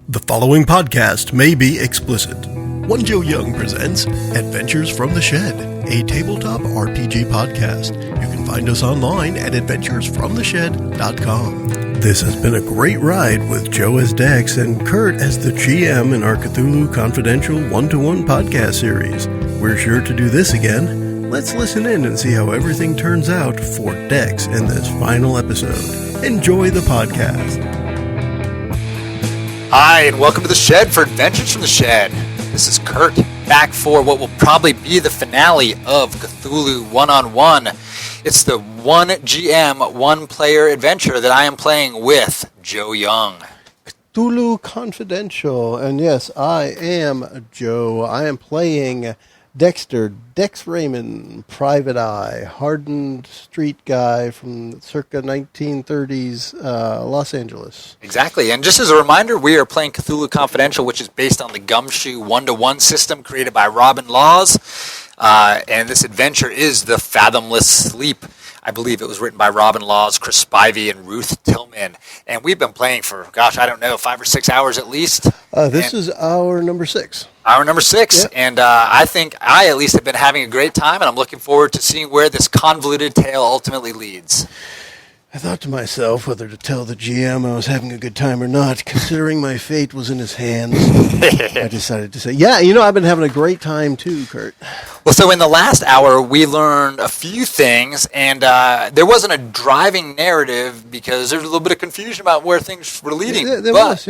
The following podcast may be explicit. One Joe Young presents Adventures from the Shed, a tabletop RPG podcast. You can find us online at adventuresfromtheshed.com. This has been a great ride with Joe as Dex and Kurt as the GM in our Cthulhu Confidential One-2-One podcast series. We're sure to do this again. Let's listen in and see how everything turns out for Dex in this final episode. Enjoy the podcast. Hi, and welcome to the Shed for Adventures from the Shed. This is Kurt, back for what will probably be the finale of Cthulhu One-on-One. It's the one GM, one player adventure that I am playing with Joe Young. Cthulhu Confidential, and yes, I am Joe. I am playing Dexter, Dex Raymond, Private Eye, hardened street guy from circa 1930s Los Angeles. Exactly, and just as a reminder, we are playing Cthulhu Confidential, which is based on the Gumshoe 1-to-1 system created by Robin Laws, and this adventure is The Fathomless Sleep. I believe it was written by Robin Laws, Chris Spivey, and Ruth Tillman. And we've been playing for, 5 or 6 hours at least. This is hour number 6. Hour number 6. Yep. And I think I at least have been having a great time, and I'm looking forward to seeing where this convoluted tale ultimately leads. I thought to myself whether to tell the GM I was having a good time or not, considering my fate was in his hands. I decided to say, yeah, I've been having a great time too, Kurt. Well, so in the last hour, we learned a few things, and there wasn't a driving narrative because there's a little bit of confusion about where things were leading. There was.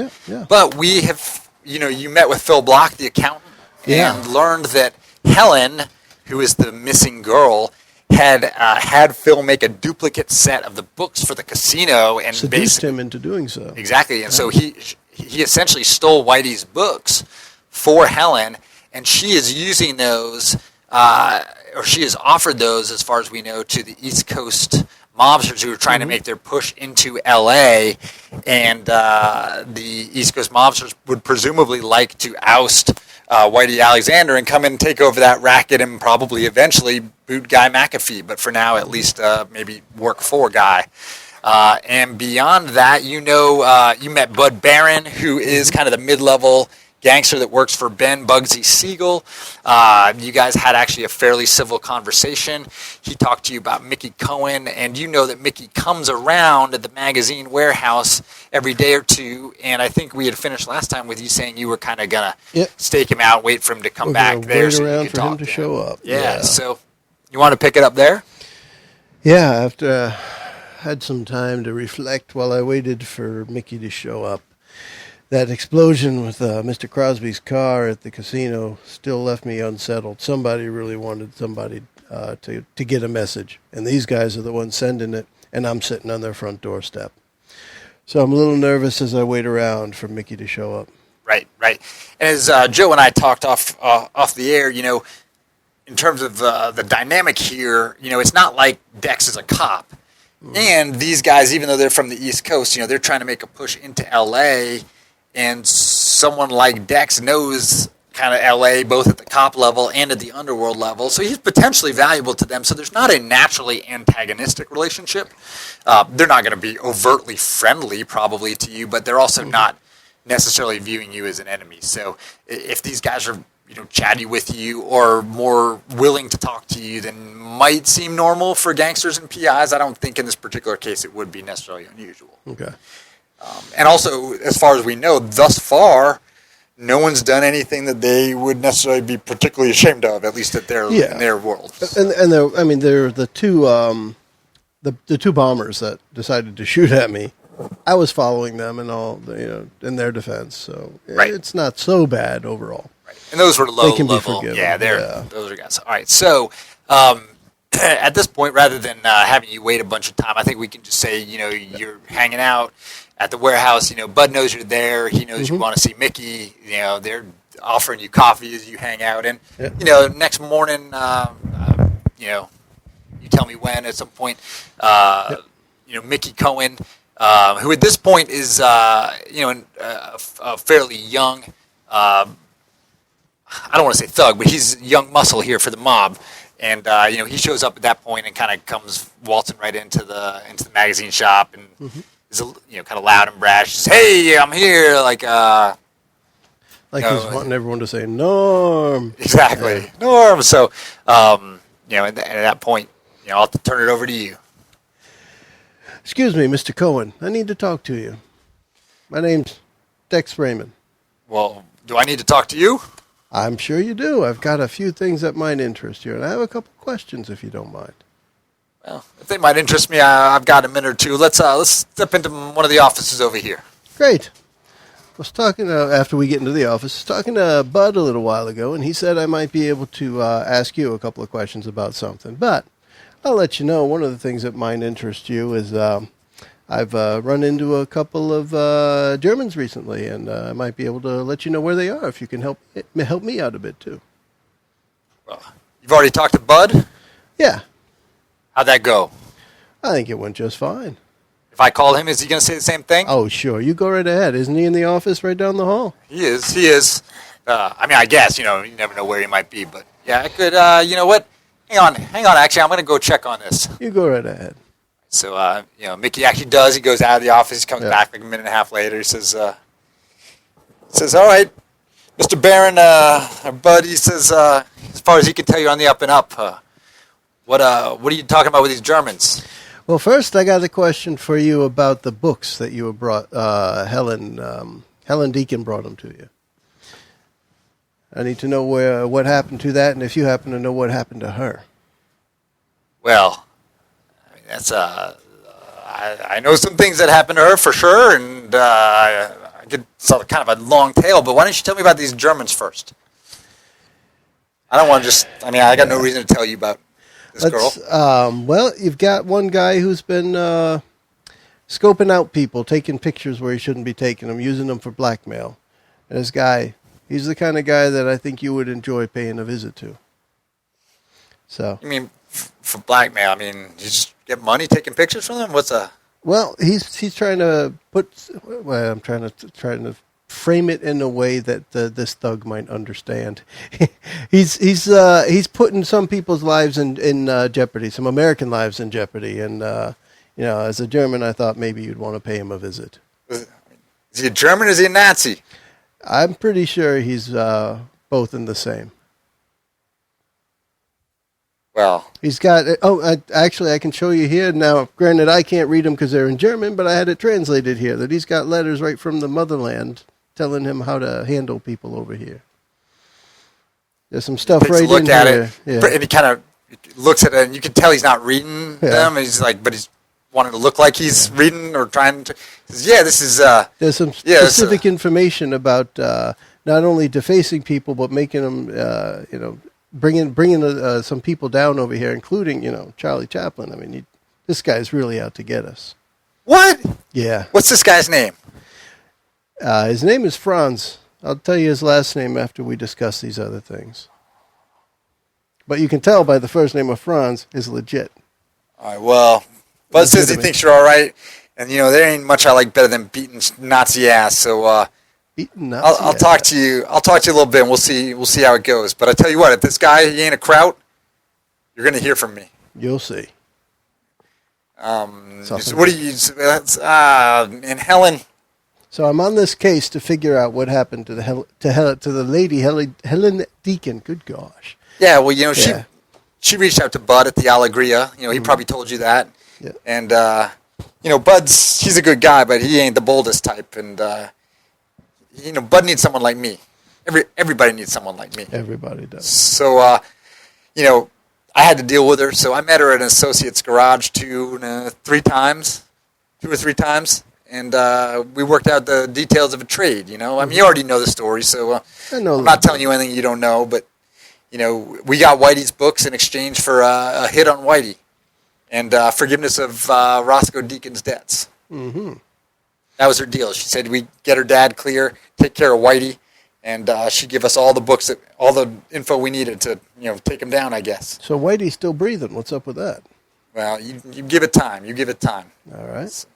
But we have, you met with Phil Block, the accountant, and learned that Helen, who is the missing girl, had Phil make a duplicate set of the books for the casino and seduced him into doing so. Exactly, and so he essentially stole Whitey's books for Helen, and she is using those, or she has offered those, as far as we know, to the East Coast mobsters who are trying to make their push into L.A., and the East Coast mobsters would presumably like to oust Whitey Alexander and come in and take over that racket and probably eventually boot Guy McAfee, but for now at least maybe work for Guy. And beyond that, you met Bud Barron, who is kind of the mid-level gangster that works for Ben Bugsy Siegel. You guys had actually a fairly civil conversation. He talked to you about Mickey Cohen, and you know that Mickey comes around at the magazine warehouse every day or two, and I think we had finished last time with you saying you were kind of going to stake him out, wait for him to come back there. Wait around for him to show up. Yeah, so you want to pick it up there? Yeah, after I had some time to reflect while I waited for Mickey to show up. That explosion with Mr. Crosby's car at the casino still left me unsettled. Somebody really wanted somebody to get a message, and these guys are the ones sending it, and I'm sitting on their front doorstep. So I'm a little nervous as I wait around for Mickey to show up. Right. And as Joe and I talked off the air, in terms of the dynamic here, it's not like Dex is a cop. And these guys, even though they're from the East Coast, they're trying to make a push into L.A., and someone like Dex knows kind of L.A. both at the cop level and at the underworld level, so he's potentially valuable to them. So there's not a naturally antagonistic relationship. They're not going to be overtly friendly probably to you, but they're also not necessarily viewing you as an enemy. So if these guys are chatty with you or more willing to talk to you than might seem normal for gangsters and PIs, I don't think in this particular case it would be necessarily unusual. Okay. And also, as far as we know, thus far, no one's done anything that they would necessarily be particularly ashamed of, at least in their world. And they're the two bombers that decided to shoot at me. I was following them and all, in their defense. So it's not so bad overall. Right. And those were low they can level. Be forgiven. Yeah, those are guys. All right, so at this point, rather than having you wait a bunch of time, I think we can just say, you're hanging out at the warehouse. Bud knows you're there. He knows you want to see Mickey. They're offering you coffee as you hang out. And, next morning, you tell me when at some point, Mickey Cohen, who at this point is, a fairly young, I don't want to say thug, but he's young muscle here for the mob. And he shows up at that point and kind of comes waltzing right into the magazine shop and is kind of loud and brash. Says, "Hey, I'm here. Like he's wanting everyone to say Norm. Exactly, yeah. Norm. So, at that point, I'll have to turn it over to you. Excuse me, Mr. Cohen. I need to talk to you. My name's Dex Raymond. Well, do I need to talk to you? I'm sure you do. I've got a few things that might interest you, and I have a couple questions if you don't mind. Well, if they might interest me, I've got a minute or two. Let's step into one of the offices over here. Great. I was talking after we get into the office. I was talking to Bud a little while ago, and he said I might be able to ask you a couple of questions about something. But I'll let you know. One of the things that might interest you is I've run into a couple of Germans recently, and I might be able to let you know where they are if you can help me out a bit too. Well, you've already talked to Bud? Yeah. How'd that go? I think it went just fine. If I call him, is he going to say the same thing? Oh, sure. You go right ahead. Isn't he in the office right down the hall? He is. I guess, you never know where he might be, but yeah, I could, you know what? Hang on. Actually, I'm going to go check on this. You go right ahead. So, Mickey actually does. He goes out of the office. He comes back like a minute and a half later. He says, all right, Mr. Barron, our buddy, he says, as far as he can tell, you're on the up and up. What are you talking about with these Germans? Well, first, I got a question for you about the books that you brought. Helen Deacon brought them to you. I need to know what happened to that, and if you happen to know what happened to her. Well, that's I know some things that happened to her for sure, and I could sort kind of a long tale. But why don't you tell me about these Germans first? I don't want to just. I got no reason to tell you about this girl. Well, you've got one guy who's been scoping out people, taking pictures where he shouldn't be taking them, using them for blackmail. And this guy, he's the kind of guy that I think you would enjoy paying a visit to. So. You mean for blackmail? You just get money taking pictures from them? What's a? Well, he's trying to put. Well, I'm trying to frame it in a way that this thug might understand. he's putting some people's lives in jeopardy, some American lives in jeopardy, and as a German, I thought maybe you'd want to pay him a visit. Is he a German or is he a Nazi? I'm pretty sure he's both in the same. Well, he's got. Actually, I can show you here now. Granted, I can't read them because they're in German, but I had it translated here. That he's got letters right from the motherland telling him how to handle people over here. There's some stuff right in here. Look at it, and he kind of looks at it, and you can tell he's not reading them. And he's like, but he's wanting to look like he's reading or trying to. This is. There's some specific information about not only defacing people, but making them, bringing some people down over here, including, Charlie Chaplin. This guy's really out to get us. What? Yeah. What's this guy's name? His name is Franz. I'll tell you his last name after we discuss these other things. But you can tell by the first name of Franz is legit. All right, well, Buzz says he thinks you're all right. And, there ain't much I like better than beating Nazi ass. So beating Nazi I'll talk to you. I'll talk to you a little bit, and we'll see how it goes. But I tell you what, if this guy, he ain't a kraut, you're going to hear from me. You'll see. What do you... and Helen... So I'm on this case to figure out what happened to the lady Helen Deacon. Good gosh. Yeah, well, she reached out to Bud at the Allegria. He probably told you that. Yeah. And he's a good guy, but he ain't the boldest type. And Bud needs someone like me. Everybody needs someone like me. Everybody does. So I had to deal with her. So I met her at an associate's garage 2 or 3 times. And we worked out the details of a trade, you already know the story, so I'm not telling you anything you don't know, but, we got Whitey's books in exchange for a hit on Whitey and forgiveness of Roscoe Deacon's debts. Mm-hmm. That was her deal. She said we'd get her dad clear, take care of Whitey, and she'd give us all the books, all the info we needed to, take him down, I guess. So Whitey's still breathing. What's up with that? Well, you give it time. All right.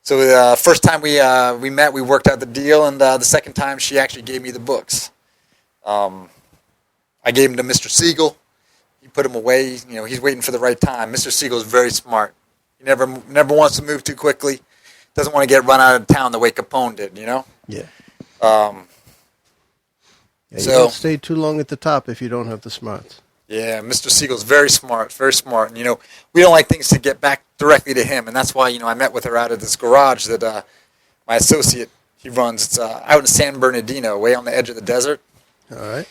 So the first time we met, we worked out the deal, and the second time she actually gave me the books. I gave them to Mr. Siegel. He put them away. He's waiting for the right time. Mr. Siegel's very smart. He never wants to move too quickly. Doesn't want to get run out of town the way Capone did, Yeah. Yeah, you So don't stay too long at the top if you don't have the smarts. yeah, Mr. Siegel's very smart, very smart. And, we don't like things to get back directly to him. And that's why, I met with her out at this garage that my associate, he runs. It's out in San Bernardino, way on the edge of the desert. All right.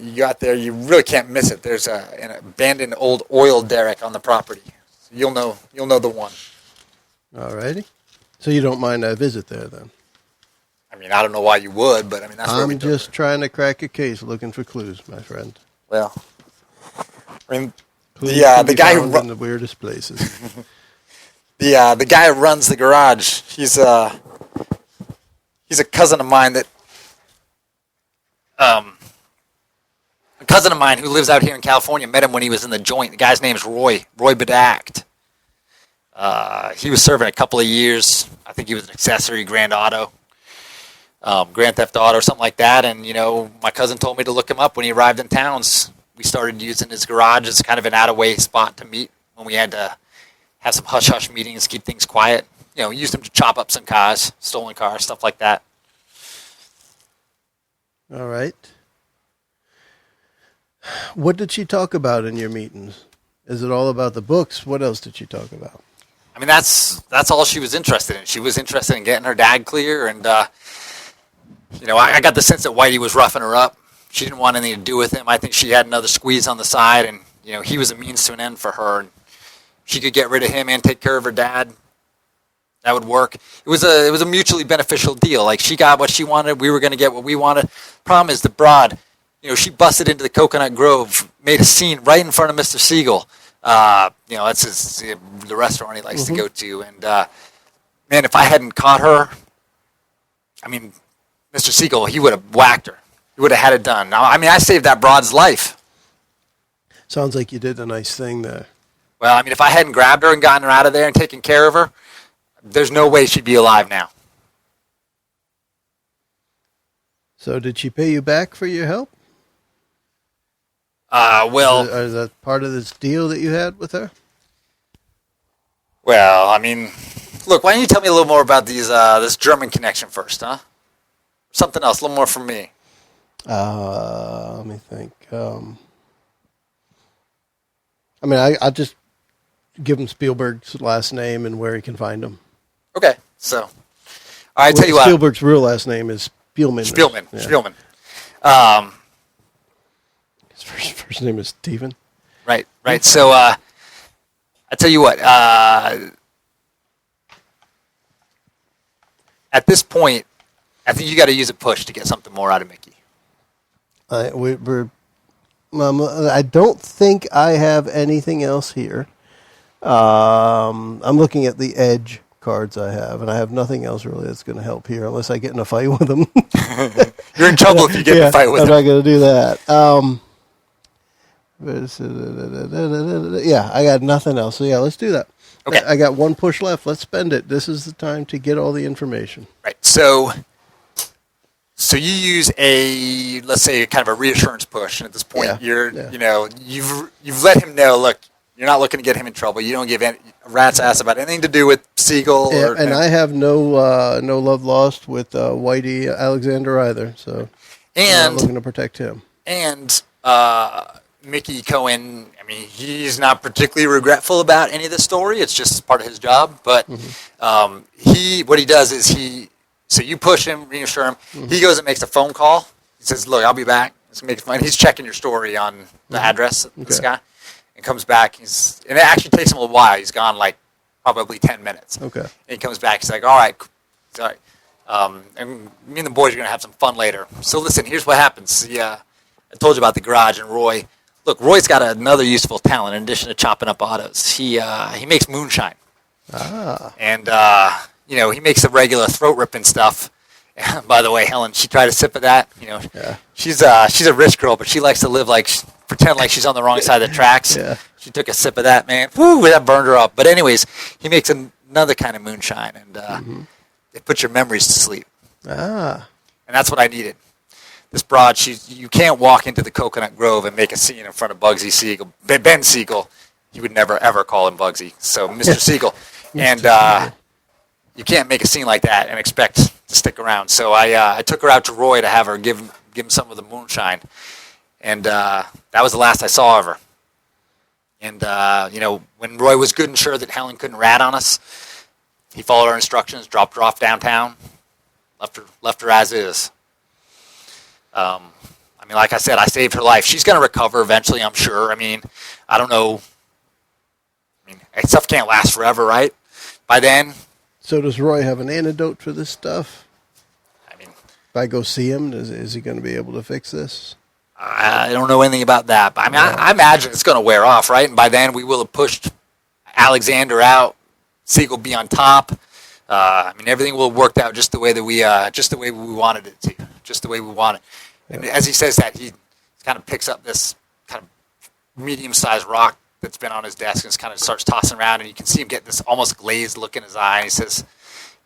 You got there, you really can't miss it. There's an abandoned old oil derrick on the property. So you'll know the one. All righty. So you don't mind I visit there then? I mean, I don't know why you would, but I mean, that's where we I'm do just it. trying to crack a case looking for clues, my friend. Well, I mean, Clues can the be guy found who in the weirdest places. the guy who runs the garage, he's a cousin of mine that a cousin of mine who lives out here in California. Met him when he was in the joint. The guy's name is Roy Bedact. He was serving a couple of years. I think he was an accessory Grand Theft Auto or something like that. And, my cousin told me to look him up when he arrived in towns. We started using his garage as kind of an out-of-way spot to meet when we had to have some hush-hush meetings, keep things quiet. Used him to chop up some cars, stolen cars, stuff like that. All right. What did she talk about in your meetings? Is it all about the books? What else did she talk about? I mean, that's all she was interested in. She was interested in getting her dad clear, and I got the sense that Whitey was roughing her up. She didn't want anything to do with him. I think she had another squeeze on the side, and he was a means to an end for her. And she could get rid of him and take care of her dad. That would work. It was a mutually beneficial deal. Like, she got what she wanted, we were going to get what we wanted. Problem is, the broad, she busted into the Coconut Grove, made a scene right in front of Mr. Siegel. That's the restaurant he likes to go to. And, man, if I hadn't caught her, I mean, Mr. Siegel, he would have whacked her. He would have had it done. Now, I mean, I saved that broad's life. Sounds like you did a nice thing there. Well, I mean, if I hadn't grabbed her and gotten her out of there and taken care of her, there's no way she'd be alive now. So did she pay you back for your help? Well... Is that part of this deal that you had with her? Well, I mean, look, why don't you tell me a little more about this German connection first, huh? Something else, a little more from me. Let me think. I'll just give him Spielberg's last name and where he can find him. Okay, so I tell you what. Spielberg's real last name is Spielman. Spielman. Spielman. His first name is Steven. Right. So I tell you what. At this point, I think you got to use a push to get something more out of Mickey. I don't think I have anything else here. I'm looking at the edge cards I have, and I have nothing else really that's going to help here unless I get in a fight with them. You're in trouble if you get in a fight with I'm him. not going to do that. I got nothing else. So, let's do that. Okay. I got one push left. Let's spend it. This is the time to get all the information. Right. So you use let's say, kind of a reassurance push, and at this point, you've let him know. Look, you're not looking to get him in trouble. You don't give a rat's ass about anything to do with Siegel. And I have no love lost with Whitey Alexander either. So I'm looking to protect him. And Mickey Cohen, I mean, he's not particularly regretful about any of the story. It's just part of his job. But what he does is so you push him, reassure him. He goes and makes a phone call. He says, look, I'll be back. He's checking your story on the address of this guy. And comes back. And it actually takes him a little while. He's gone like probably 10 minutes. Okay. And he comes back. He's like, all right. Sorry. And me and the boys are going to have some fun later. So listen, here's what happens. I told you about the garage and Roy. Look, Roy's got another useful talent in addition to chopping up autos. He makes moonshine. And, he makes the regular throat ripping stuff. By the way, Helen, she tried a sip of that. She's a rich girl, but she likes to pretend like she's on the wrong side of the tracks. Yeah. She took a sip of that, man. Woo, that burned her up. But anyways, he makes another kind of moonshine, and it puts your memories to sleep. And that's what I needed. This broad, you can't walk into the Coconut Grove and make a scene in front of Bugsy Siegel. Ben Siegel, he would never, ever call him Bugsy. So Mr. Siegel. And you can't make a scene like that and expect to stick around. So I took her out to Roy to have her give give him some of the moonshine. And that was the last I saw of her. And, when Roy was good and sure that Helen couldn't rat on us, he followed our instructions, dropped her off downtown, left her as is. Like I said, I saved her life. She's going to recover eventually, I'm sure. I don't know. Stuff can't last forever, right? By then. So does Roy have an antidote for this stuff? If I go see him, is he going to be able to fix this? I don't know anything about that. But I imagine it's going to wear off, right? And by then we will have pushed Alexander out. Sieg will be on top. Everything will have worked out just the way that we wanted it to, just the way we want it. Yeah. And as he says that, he kind of picks up this kind of medium-sized rock that's been on his desk and kind of starts tossing around, and you can see him get this almost glazed look in his eye. And he says,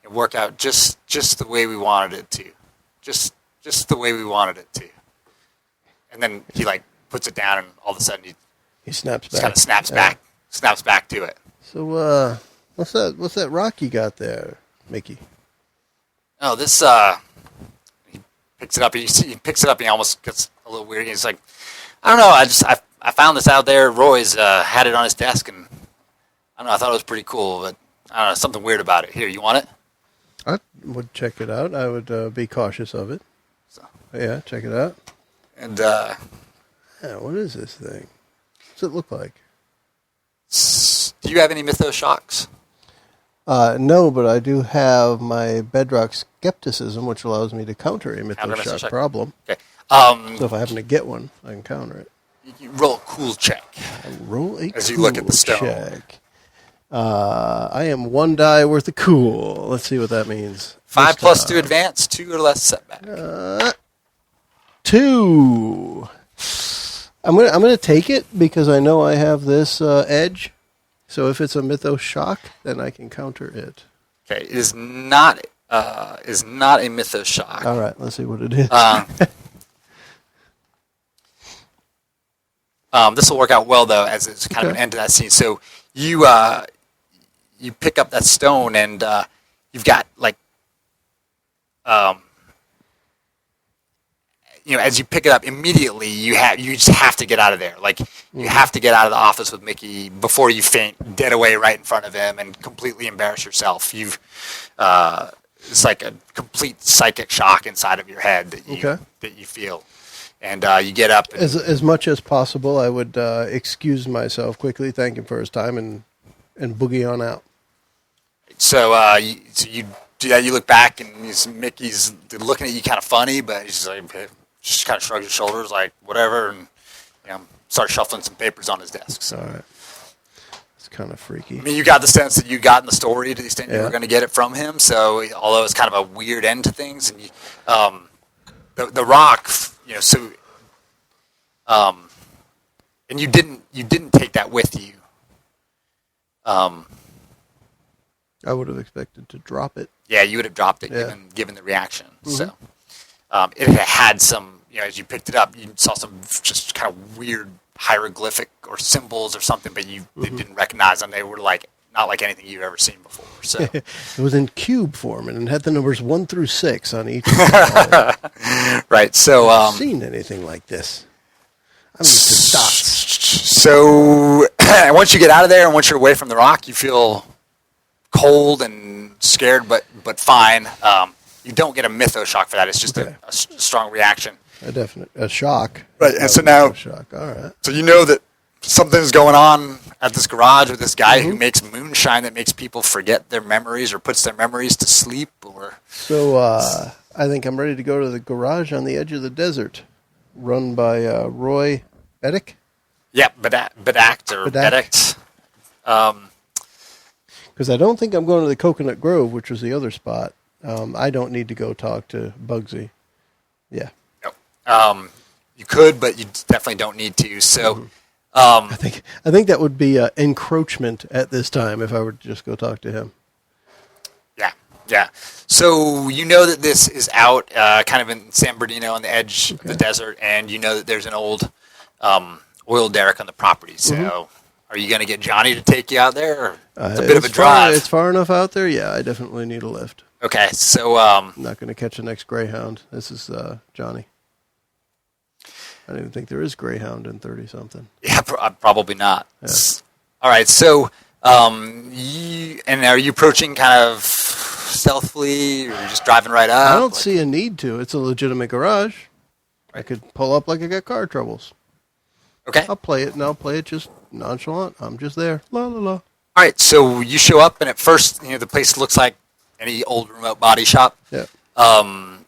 "It worked out just the way we wanted it to, just the way we wanted it to." And then he puts it down, and all of a sudden he snaps back. Kind of snaps back to it. So what's that rock you got there, Mickey? Oh, this he picks it up. He picks it up, and he almost gets a little weird. He's like, "I don't know. I found this out there. Roy's had it on his desk, and I don't know. I thought it was pretty cool, but I don't know, something weird about it. Here, you want it?" I would check it out. I would be cautious of it. So. Yeah, check it out. And what is this thing? What's it look like? Do you have any mythos shocks? No, but I do have my bedrock skepticism, which allows me to counter a mythos shock problem. Okay. So if I happen to get one, I can counter it. You roll a cool check. As you look at the stone. Check. I am 1 die worth of cool. Let's see what that means. 5 plus to advance, 2 or less setback. 2. I'm gonna take it because I know I have this edge. So if it's a mythos shock, then I can counter it. Okay, it is not a mythos shock. All right, let's see what it is. This will work out well though, as it's kind of an end to that scene. So you pick up that stone, and you've got as you pick it up immediately, you just have to get out of there. You have to get out of the office with Mickey before you faint dead away right in front of him and completely embarrass yourself. It's like a complete psychic shock inside of your head that you feel. And you get up. As much as possible, I would excuse myself quickly, thank him for his time, and boogie on out. So you do that. You look back, and Mickey's looking at you kind of funny, but he's just kind of shrugs his shoulders, like whatever, and starts shuffling some papers on his desk. So. All right. It's kind of freaky. You got the sense that you got in the story to the extent you were going to get it from him. So although it's kind of a weird end to things, and the rock, and you didn't take that with you. I would have expected to drop it. Yeah, you would have dropped it given the reaction. Mm-hmm. So it had some, as you picked it up, you saw some just kind of weird hieroglyphic or symbols or something, but you didn't recognize them. They were not like anything you've ever seen before. So it was in cube form and had the numbers 1 through 6 on each. Right. So I've seen anything like this? I'm used to dots. So once you get out of there and once you're away from the rock, you feel cold and scared, but fine. You don't get a mythos shock for that. It's just a strong reaction. A shock. Right, and so now, shock. All right. So you know that something's going on at this garage with this guy who makes moonshine that makes people forget their memories or puts their memories to sleep. So I think I'm ready to go to the garage on the edge of the desert, run by Roy Beddick. Yeah, Beddick. Because I don't think I'm going to the Coconut Grove, which was the other spot. I don't need to go talk to Bugsy. Yeah. No. You could, but you definitely don't need to. So, I think that would be encroachment at this time if I were to just go talk to him. Yeah. So you know that this is out, kind of in San Bernardino on the edge of the desert, and you know that there's an old oil derrick on the property. So, are you going to get Johnny to take you out there? Or it's a bit of a drive. It's far enough out there. Yeah, I definitely need a lift. Okay, so I'm not going to catch the next Greyhound. This is Johnny. I don't even think there is Greyhound in 30-something. Yeah, probably not. Yeah. All right, so and are you approaching kind of stealthily, or you're just driving right up? I don't see a need to. It's a legitimate garage. I could pull up like I got car troubles. Okay. I'll play it, and I'll play it just nonchalant. I'm just there. La, la, la. All right, so you show up, and at first, the place looks like any old remote body shop. Yeah.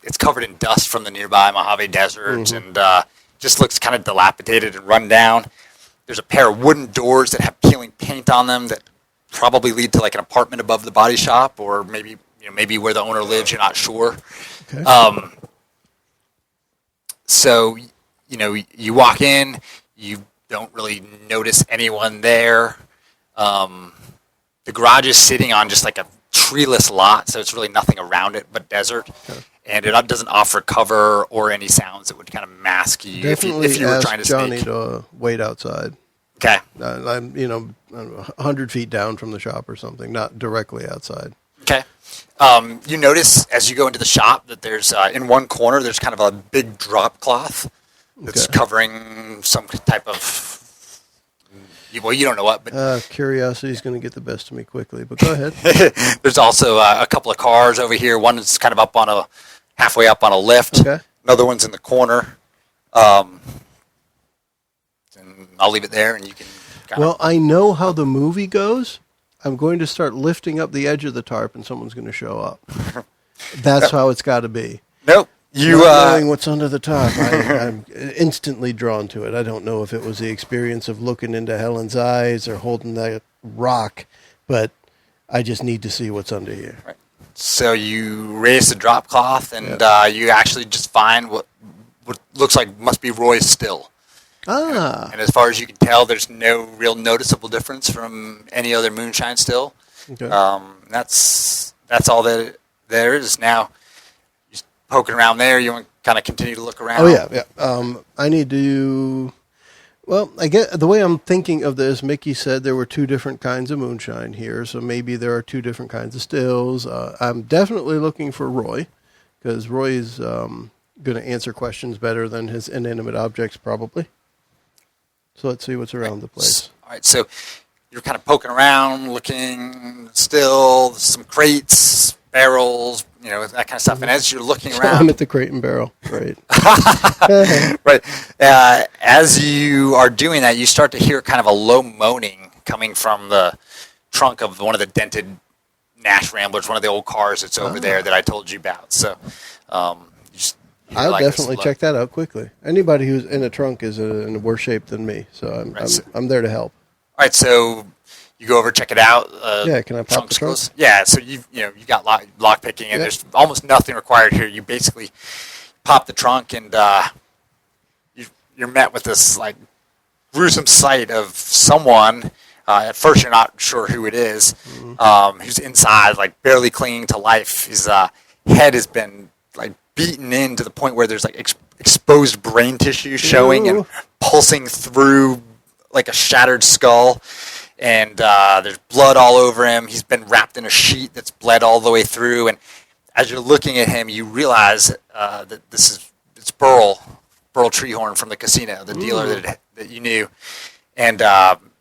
It's covered in dust from the nearby Mojave Desert, Mm-hmm. and just looks kind of dilapidated and run down. There's a pair of wooden doors that have peeling paint on them that probably lead to like an apartment above the body shop, or maybe where the owner lives. You're not sure. Okay. So you walk in, you don't really notice anyone there. The garage is sitting on just like a treeless lot, so it's really nothing around it but desert. Okay. And it doesn't offer cover or any sounds that would kind of mask you Definitely if you were ask trying to Johnny sneak. to wait outside. Okay. I'm 100 feet down from the shop or something, not directly outside. Okay. You notice as you go into the shop that there's in one corner there's kind of a big drop cloth that's covering some type of. Well, you don't know what, but Curiosity's going to get the best of me quickly. But go ahead. there's also a couple of cars over here. One is kind of halfway up on a lift. Okay. Another one's in the corner. And I'll leave it there, and you can. Well, I know how the movie goes. I'm going to start lifting up the edge of the tarp, and someone's going to show up. That's how it's got to be. Nope. You Not knowing what's under the top, I'm instantly drawn to it. I don't know if it was the experience of looking into Helen's eyes or holding that rock, but I just need to see what's under here. Right. So you raise the drop cloth, and you actually just find what looks like must be Roy's still. Ah. And as far as you can tell, there's no real noticeable difference from any other moonshine still. Okay. That's all that there is. Now, you're poking around there. You want to kind of continue to look around? Oh, yeah. I need to... Well, I get the way I'm thinking of this, Mickey said there were two different kinds of moonshine here, so maybe there are two different kinds of stills. I'm definitely looking for Roy, because Roy is going to answer questions better than his inanimate objects, probably. So let's see what's around the place. All right, so you're kind of poking around, looking still, some crates, barrels, that kind of stuff. And as you're looking around... I'm at the crate and barrel. Right. Right. As you are doing that, you start to hear kind of a low moaning coming from the trunk of one of the dented Nash Ramblers, one of the old cars that's over there that I told you about. So I'll definitely check that out quickly. Anybody who's in a trunk is in worse shape than me, so I'm there to help. All right, so you go over, check it out. Yeah, can I pop the trunk? Close. Yeah, so you got lock picking, and there's almost nothing required here. You basically pop the trunk, and you're met with this like gruesome sight of someone. At first, you're not sure who it is. Who's inside, like barely clinging to life. His head has been like beaten in to the point where there's like exposed brain tissue showing and pulsing through like a shattered skull. And there's blood all over him. He's been wrapped in a sheet that's bled all the way through. And as you're looking at him, you realize that it's Burl Treehorn from the casino, the dealer that you knew. And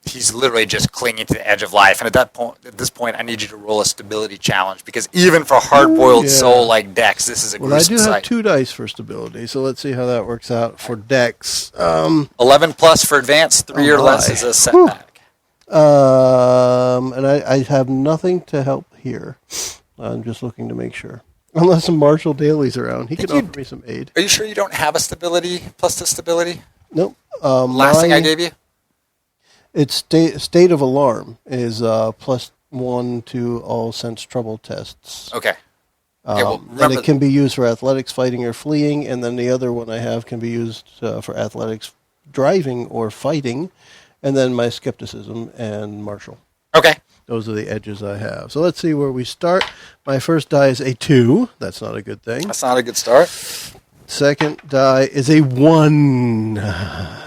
he's literally just clinging to the edge of life. And at this point, I need you to roll a stability challenge, because even for a hard-boiled soul like Dex, this is a gruesome sight. Well, I do have 2 dice for stability, so let's see how that works out for Dex. 11 plus for advance, 3 or less is a setback. And I have nothing to help here. I'm just looking to make sure. Unless some Marshall Daly's around. He can offer me some aid. Are you sure you don't have a stability plus the stability? Nope. Last thing I gave you? It's state of alarm is +1 to all sense trouble tests. Okay. And it can be used for athletics, fighting, or fleeing. And then the other one I have can be used for athletics, driving, or fighting. And then my skepticism and martial. Okay. Those are the edges I have. So let's see where we start. My first die is a 2. That's not a good thing. That's not a good start. Second die is a 1.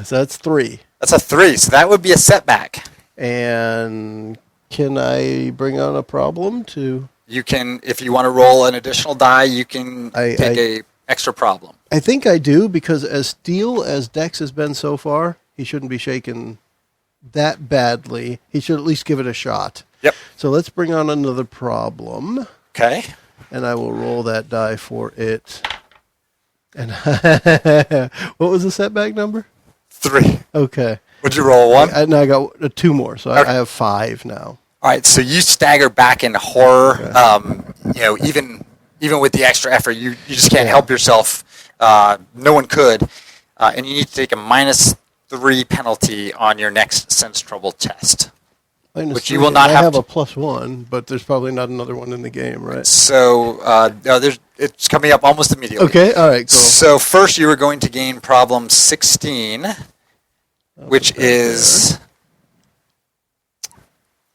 So that's 3. That's a 3, so that would be a setback. And can I bring on a problem to... You can, if you want to roll an additional die, you can take a extra problem? I think I do, because as steel as Dex has been so far, he shouldn't be shaken that badly. He should at least give it a shot. Yep. So let's bring on another problem. Okay. And I will roll that die for it. And what was the setback number? 3. Okay. Would you roll 1? I got 2 more, so Okay. I have 5 now. All right, so you stagger back in horror. Okay. Even with the extra effort, you just can't help yourself. No one could. And you need to take a -3 penalty on your next sense trouble test. Which you will not have I have to- a +1, but there's probably not another one in the game, right? So it's coming up almost immediately. Okay, all right, cool. So first you are going to gain problem 16, which is...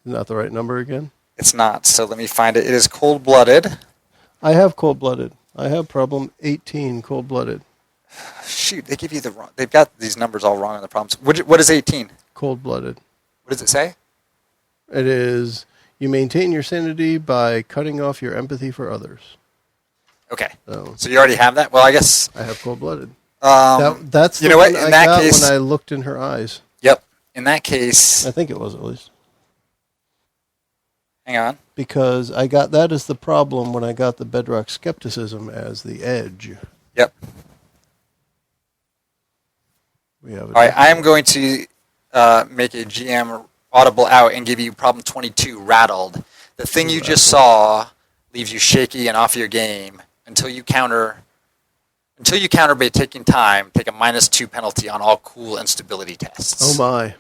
Not the right number again? It's not, so let me find it. It is cold-blooded. I have cold-blooded. I have problem 18, cold-blooded. Shoot, they give you the wrong... They've got these numbers all wrong on the problems. What is 18? Cold-blooded. What does it say? It is, you maintain your sanity by cutting off your empathy for others. Okay. So So you already have that? Well, I guess... I have cold-blooded. Um, That's the you know what? one In I that got case... when I looked in her eyes. Yep. In that case... I think it was, at least. Hang on. Because I got that as the problem when I got the bedrock skepticism as the edge. Yep. We have it. All right, I am going to make a GM audible out and give you problem 22, rattled. The thing you just saw leaves you shaky and off your game until you counter by taking time, take a -2 penalty on all cool and stability tests. Oh my.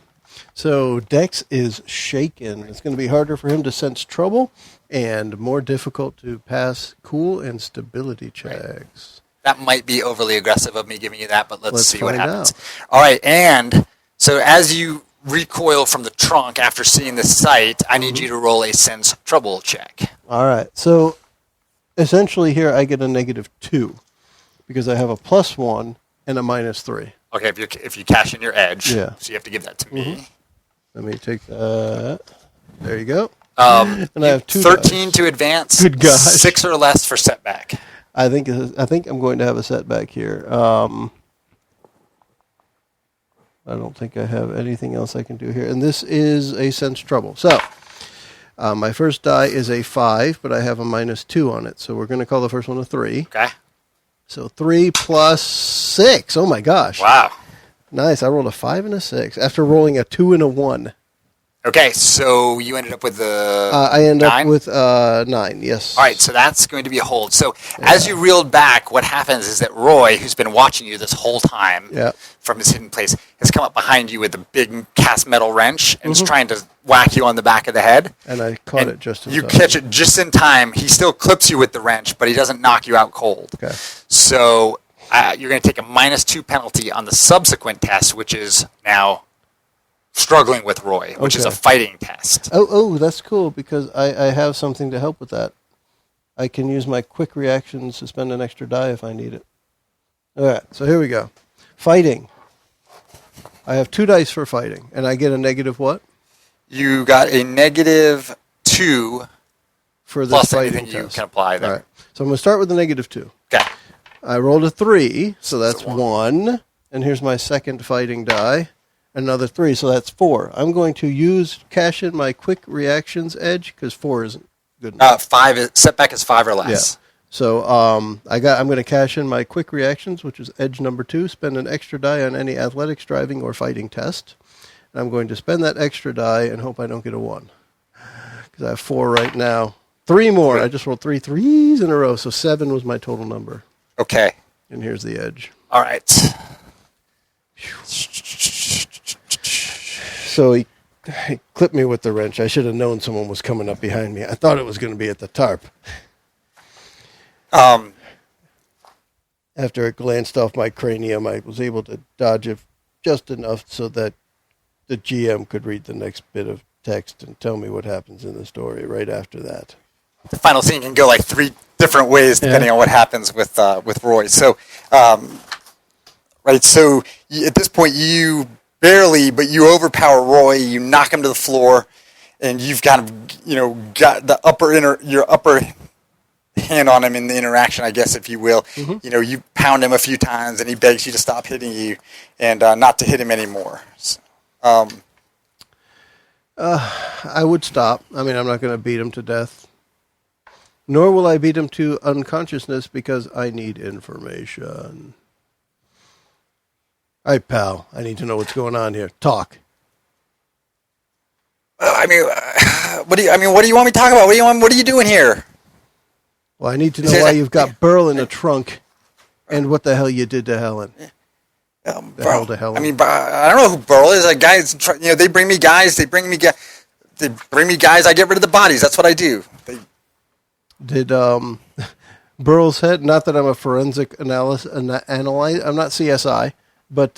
So Dex is shaken. It's going to be harder for him to sense trouble and more difficult to pass cool and stability checks. That might be overly aggressive of me giving you that, but let's see what find happens. out. All right, and so as you recoil from the trunk after seeing the sight, I need you to roll a sense trouble check. All right. So essentially here I get a -2 because I have a +1 and a -3. Okay, if you cash in your edge, Yeah. so you have to give that to me. Let me take that. There you go. And I have 2 13 dice. to advance. Good gosh. 6 or less for setback. I think I'm going to have a setback here. I don't think I have anything else I can do here. And this is a sense trouble. So my first die is a 5, but I have a -2 on it. So we're going to call the first one a 3. Okay. So 3 plus 6. Oh my gosh. Wow. Nice. I rolled a 5 and a 6 after rolling a 2 and a 1. Okay, so you ended up with the I end 9? up with 9, yes. All right, so that's going to be a hold. So as you reeled back, what happens is that Roy, who's been watching you this whole time from his hidden place, has come up behind you with a big cast metal wrench and is trying to whack you on the back of the head. And I caught it just in You time. catch it just in time. He still clips you with the wrench, but he doesn't knock you out cold. Okay. So you're going to take a -2 penalty on the subsequent test, which is now struggling with Roy, which is a fighting test. Oh, that's cool because I have something to help with that. I can use my quick reactions to spend an extra die if I need it. All right, so here we go. Fighting. I have 2 dice for fighting, and I get a negative what? You got a -2 For this plus fighting anything you test. can apply there. All right, so I'm going to start with a -2. Okay. I rolled a 3, so that's So 1. And here's my second fighting die. Another 3, so that's 4. I'm going to cash in my quick reactions edge because 4 isn't good enough. Setback is 5 or less. Yeah. So I'm going to cash in my quick reactions, which is edge number 2. Spend an extra die on any athletics, driving, or fighting test. And I'm going to spend that extra die and hope I don't get a 1 because I have 4 right now. 3 more. I just rolled 3 3s in a row, so 7 was my total number. Okay. And here's the edge. All right. So he clipped me with the wrench. I should have known someone was coming up behind me. I thought it was going to be at the tarp. After it glanced off my cranium, I was able to dodge it just enough so that the GM could read the next bit of text and tell me what happens in the story right after that. The final scene can go like 3 different ways depending on what happens with Roy. So, right. So at this point, you barely, but you overpower Roy. You knock him to the floor, and you've got the your upper hand on him in the interaction, I guess, if you will. Mm-hmm. You know, you pound him a few times, and he begs you to stop hitting you and not to hit him anymore. So, I would stop. I mean, I'm not going to beat him to death. Nor will I beat him to unconsciousness because I need information. All right, pal. I need to know what's going on here. Talk. I mean, what do you want me to talk about? What are you doing here? Well, I need to know why you've got Burl in the trunk and what the hell you did to Helen. The hell to Helen. I mean, I don't know who Burl is. Like, guys, you know, they bring me guys. I get rid of the bodies. That's what I do. Did Burl's head, not that I'm a forensic analyst, I'm not CSI, but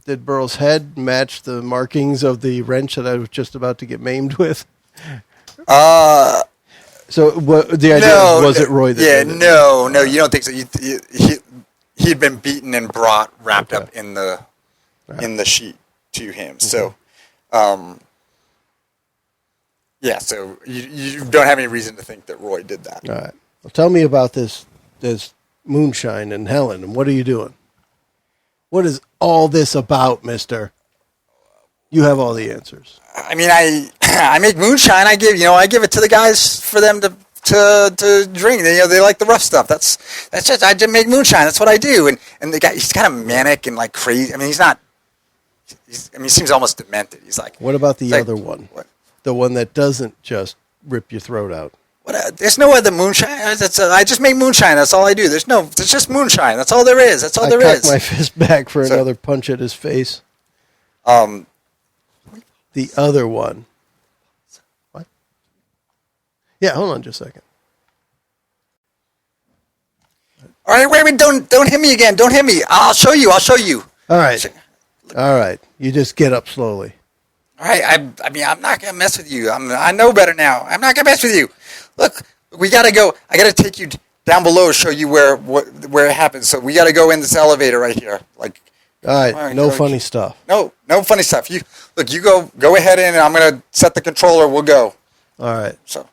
did Burl's head match the markings of the wrench that I was just about to get maimed with? So the idea was it Roy that did it? No, you don't think so. He'd been beaten and wrapped up in the sheet to him. So, so you don't have any reason to think that Roy did that. All right. Well, tell me about this moonshine and Helen, and what are you doing? What is all this about, mister? You have all the answers. I mean, I make moonshine. I give it to the guys for them to drink. They like the rough stuff. That's just, I just make moonshine. That's what I do. And the guy, he's kind of manic and like crazy. I mean, he seems almost demented. He's like. What about the other one? What? The one that doesn't just rip your throat out. There's no other moonshine. I just make moonshine. That's all I do. It's just moonshine. That's all there is. That's all there is. I cock my fist back for another punch at his face. The other one. What? Yeah, hold on just a second. All right, wait, don't hit me again. Don't hit me. I'll show you. All right. All right. You just get up slowly. All right. I mean, I'm not going to mess with you. I know better now. I'm not going to mess with you. Look, we got to go. I got to take you down below to show you where it happens. So we got to go in this elevator right here. Like. All right, no funny stuff. No funny stuff. You go ahead in, and I'm gonna set the controller. We'll go. All right. So,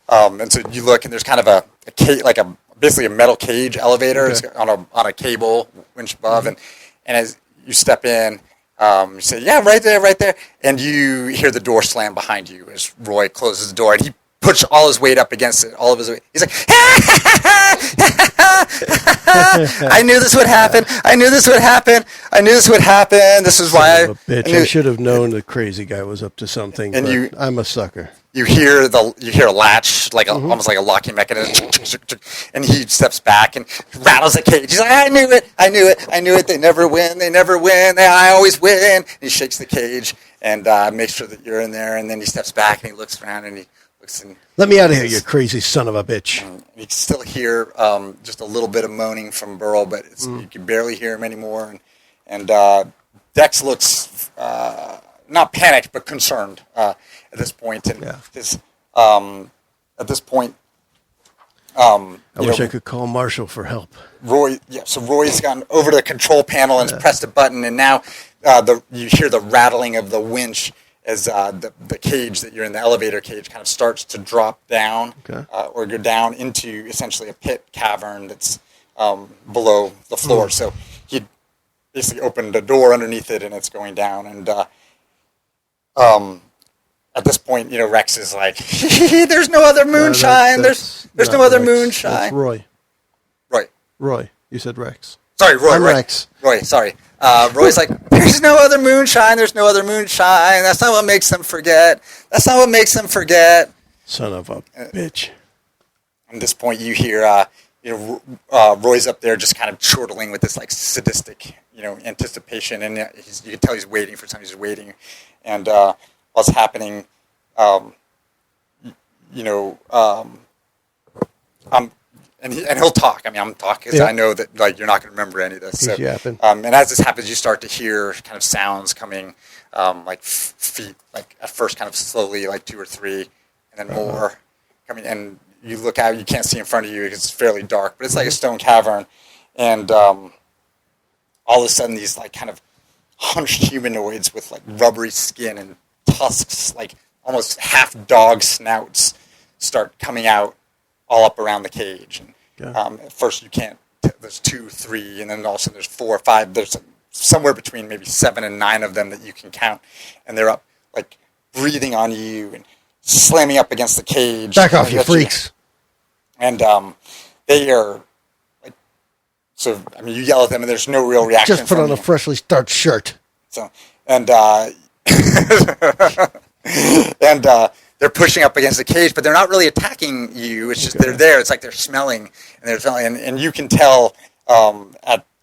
and so you look, and there's kind of a basically a metal cage elevator. Okay. It's on a cable winch above, and as you step in, you say, "Yeah, right there," and you hear the door slam behind you as Roy closes the door, and he puts all his weight up against it. All of his weight. He's like, I knew this would happen. This is why I should have known the crazy guy was up to something. And I'm a sucker. You hear a latch, like almost like a locking mechanism, and he steps back and rattles the cage. He's like, I knew it. They never win. I always win. And he shakes the cage and makes sure that you're in there. And then he steps back and he looks around and he looks and. Let me out of here, you crazy son of a bitch. You can still hear just a little bit of moaning from Burl, but you can barely hear him anymore. And Dex looks not panicked, but concerned at this point. And at this point, I wish I could call Marshall for help. So Roy's gone over to the control panel and pressed a button, and now you hear the rattling of the winch as the cage that you're in, the elevator cage, kind of starts to drop down or go down into essentially a pit cavern that's below the floor. So he basically opened a door underneath it, and it's going down. And at this point, Rex is like, "There's no other moonshine. There's no other moonshine." That's Roy. Right. Roy. You said Rex. Sorry, Roy. I'm Rex. Roy, sorry. Roy's like, there's no other moonshine. That's not what makes them forget. Son of a bitch. At this point, you hear, Roy's up there just kind of chortling with this like sadistic, anticipation, and you can tell he's waiting for something. He's waiting, and what's happening, And he'll talk. I mean, I'm talking because I know that you're not going to remember any of this. He's yapping. And as this happens, you start to hear kind of sounds coming, like feet, like at first kind of slowly, like 2 or 3, and then more coming. And you look out, you can't see in front of you because it's fairly dark, but it's like a stone cavern. And all of a sudden, these like kind of hunched humanoids with like rubbery skin and tusks, like almost half dog snouts, start coming out all up around the cage. And, Okay. at first you can't. There's 2, 3, and then all of a sudden there's 4 or 5. There's somewhere between maybe 7 and 9 of them that you can count, and they're up like breathing on you and slamming up against the cage. Back off, you freaks! And they are like, so. I mean, you yell at them, and there's no real reaction. Just put on a freshly starched shirt. So and and they're pushing up against the cage, but they're not really attacking you. It's just they're there. It's like they're smelling, and you can tell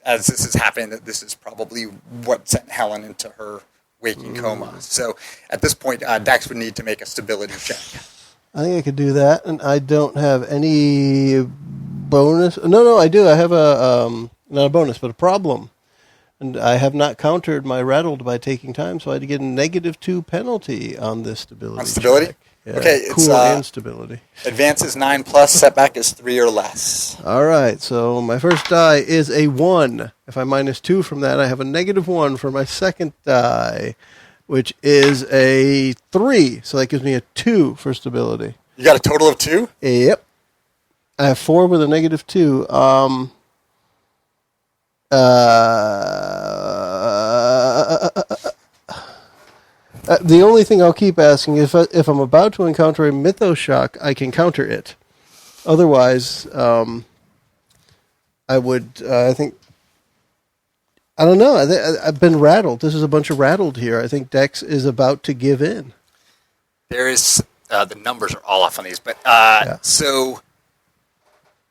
as this is happening that this is probably what sent Helen into her waking coma. So at this point, Dex would need to make a stability check. I think I could do that, and I don't have any bonus. No, I do. I have a not a bonus, but a problem. And I have not countered my rattled by taking time, so I had to get a -2 penalty on this stability. On stability? Check. Yeah, Okay, cool it's and stability. advance is 9+, setback is 3 or less. All right, so my first die is a 1. If I -2 from that, I have a -1 for my second die, which is a 3. So that gives me a 2 for stability. You got a total of 2? Yep. I have 4 with a -2. The only thing I'll keep asking is if I'm about to encounter a mythos shock, I can counter it. Otherwise, I would. I think. I don't know. I've been rattled. This is a bunch of rattled here. I think Dex is about to give in. There is the numbers are all off on these, but so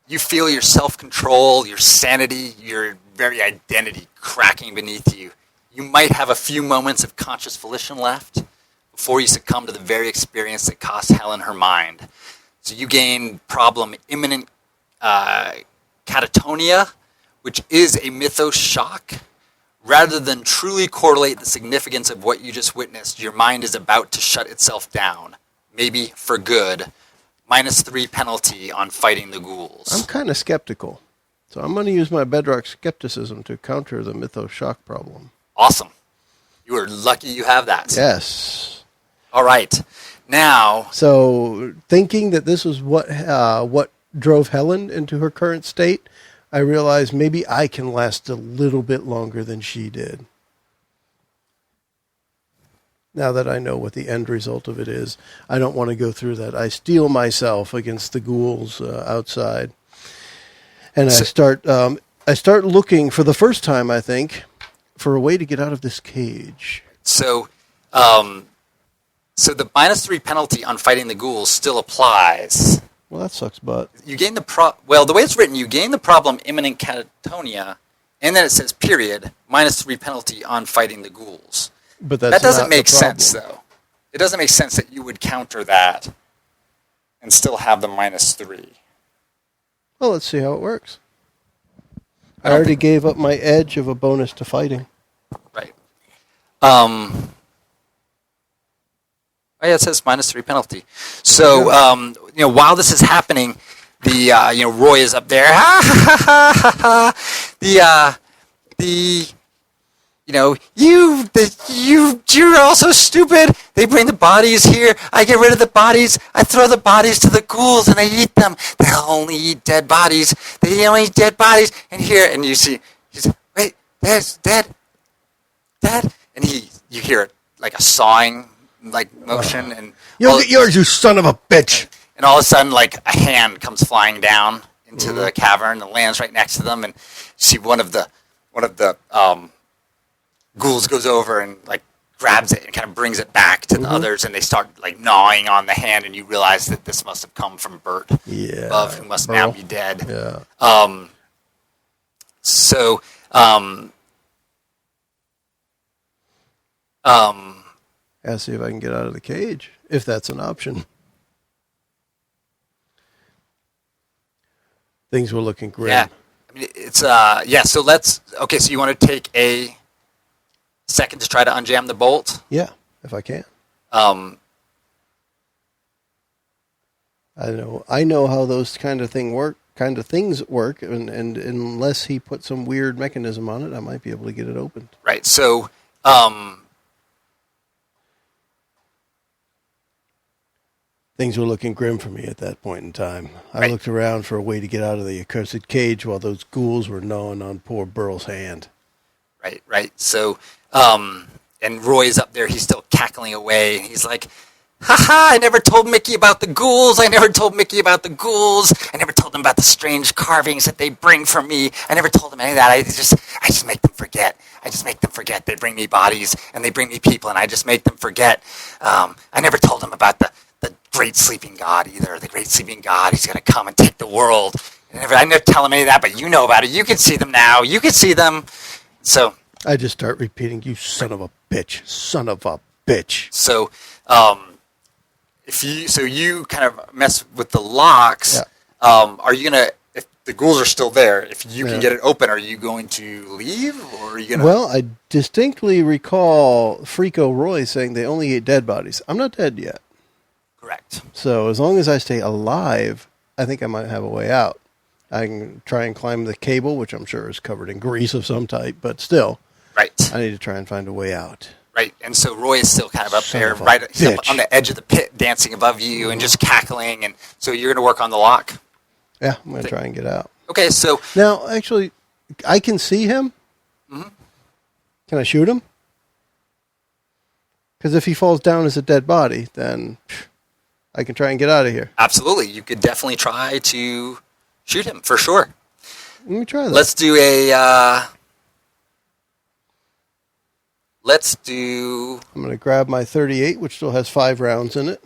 you feel your self-control, your sanity, your very identity cracking beneath you. You might have a few moments of conscious volition left before you succumb to the very experience that cost Helen her mind. So you gain problem imminent catatonia, which is a mythos shock. Rather than truly correlate the significance of what you just witnessed, your mind is about to shut itself down, maybe for good. -3 penalty on fighting the ghouls. I'm kind of skeptical, so I'm going to use my bedrock skepticism to counter the mythos shock problem. Awesome. You are lucky you have that. Yes. All right. Now, so thinking that this was what drove Helen into her current state, I realized maybe I can last a little bit longer than she did. Now that I know what the end result of it is, I don't want to go through that. I steel myself against the ghouls outside, and I start looking for the first time, I think, for a way to get out of this cage. So the -3 penalty on fighting the ghouls still applies. Well, that sucks, but You gain the the way it's written, you gain the problem imminent catatonia, and then it says period -3 penalty on fighting the ghouls. but that's That doesn't not make the problem. sense, though. It doesn't make sense that you would counter that and still have the -3. Well, let's see how it works. I already gave up my edge of a bonus to fighting. Right. Oh yeah, it says -3 penalty. So while this is happening, the Roy is up there. You're all so stupid. They bring the bodies here. I get rid of the bodies. I throw the bodies to the ghouls and they eat them. They'll only eat dead bodies. They only eat dead bodies. And here, and you see, he's wait, there's dead, and you hear it like a sawing motion, and You'll get yours, you son of a bitch! and all of a sudden, like a hand comes flying down into the cavern and lands right next to them, and you see one of the ghouls goes over and grabs it and kind of brings it back to the others, and they start gnawing on the hand, and you realize that this must have come from Bert above, who must now be dead. Yeah. I'll see if I can get out of the cage, if that's an option. Things were looking grim. Yeah, I mean it's So let's So you want to take a second to try to unjam the bolt? Yeah, if I can. I know how those kind of things work, and unless he put some weird mechanism on it, I might be able to get it opened. Right. So things were looking grim for me at that point in time. I Right. looked around for a way to get out of the accursed cage while those ghouls were gnawing on poor Burl's hand. Right. So, and Roy's up there. He's still cackling away, and he's like, "Ha ha! I never told Mickey about the ghouls. I never told Mickey about the ghouls. I never told them about the strange carvings that they bring for me. I never told them any of that. I just make them forget. I just make them forget. They bring me bodies, and they bring me people, and I just make them forget. I never told them about the great sleeping god either. The great sleeping god. He's going to come and take the world. I never tell him any of that, but you know about it. You can see them now. You can see them." So I just start repeating, "You son of a bitch, son of a bitch." So, you kind of mess with the locks. Yeah. Are you gonna, if the ghouls are still there, if you Yeah. can get it open, are you going to leave, or are you gonna? Well, I distinctly recall Freako Roy saying they only eat dead bodies. I'm not dead yet. Correct. So as long as I stay alive, I think I might have a way out. I can try and climb the cable, which I'm sure is covered in grease of some type, but still, Right. I need to try and find a way out. Right. And so Roy is still kind of up Son there, of a right? He's up bitch. on the edge of the pit, dancing above you and just cackling. And so you're going to work on the lock. Yeah, I'm going to try and get out. Okay. So Now, actually, I can see him. Mhm. Can I shoot him? Because if he falls down as a dead body, then I can try and get out of here. absolutely, you could definitely try to shoot him for sure. Let me try that. Let's do a. Let's do. I'm going to grab my 38, which still has 5 rounds in it.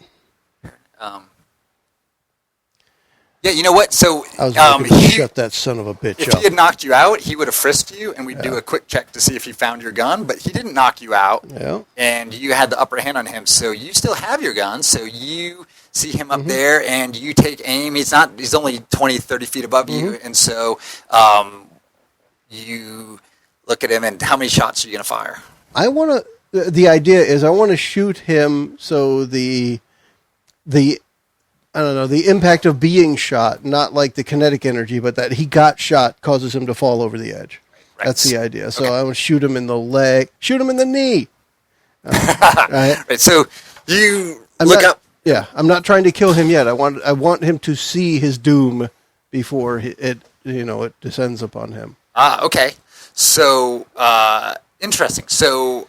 Yeah, you know what? So I was looking to he, shut that son of a bitch if up. he had knocked you out, he would have frisked you, and we'd do a quick check to see if he found your gun. But he didn't knock you out, Yeah. and you had the upper hand on him. So you still have your gun. So you see him Mm-hmm. up there, and you take aim. He's only 20, 30 feet above you, Mm-hmm. and so you look at him. And how many shots are you going to fire? I want to. The idea is I want to shoot him so the I don't know, the impact of being shot, not like the kinetic energy, but that he got shot causes him to fall over the edge. Right. That's the idea. So Okay. I want to shoot him in the leg, shoot him in the knee. Right? Right. So you I'm look not- up. Yeah, I'm not trying to kill him yet. I want him to see his doom before it descends upon him. Okay. So, interesting. So,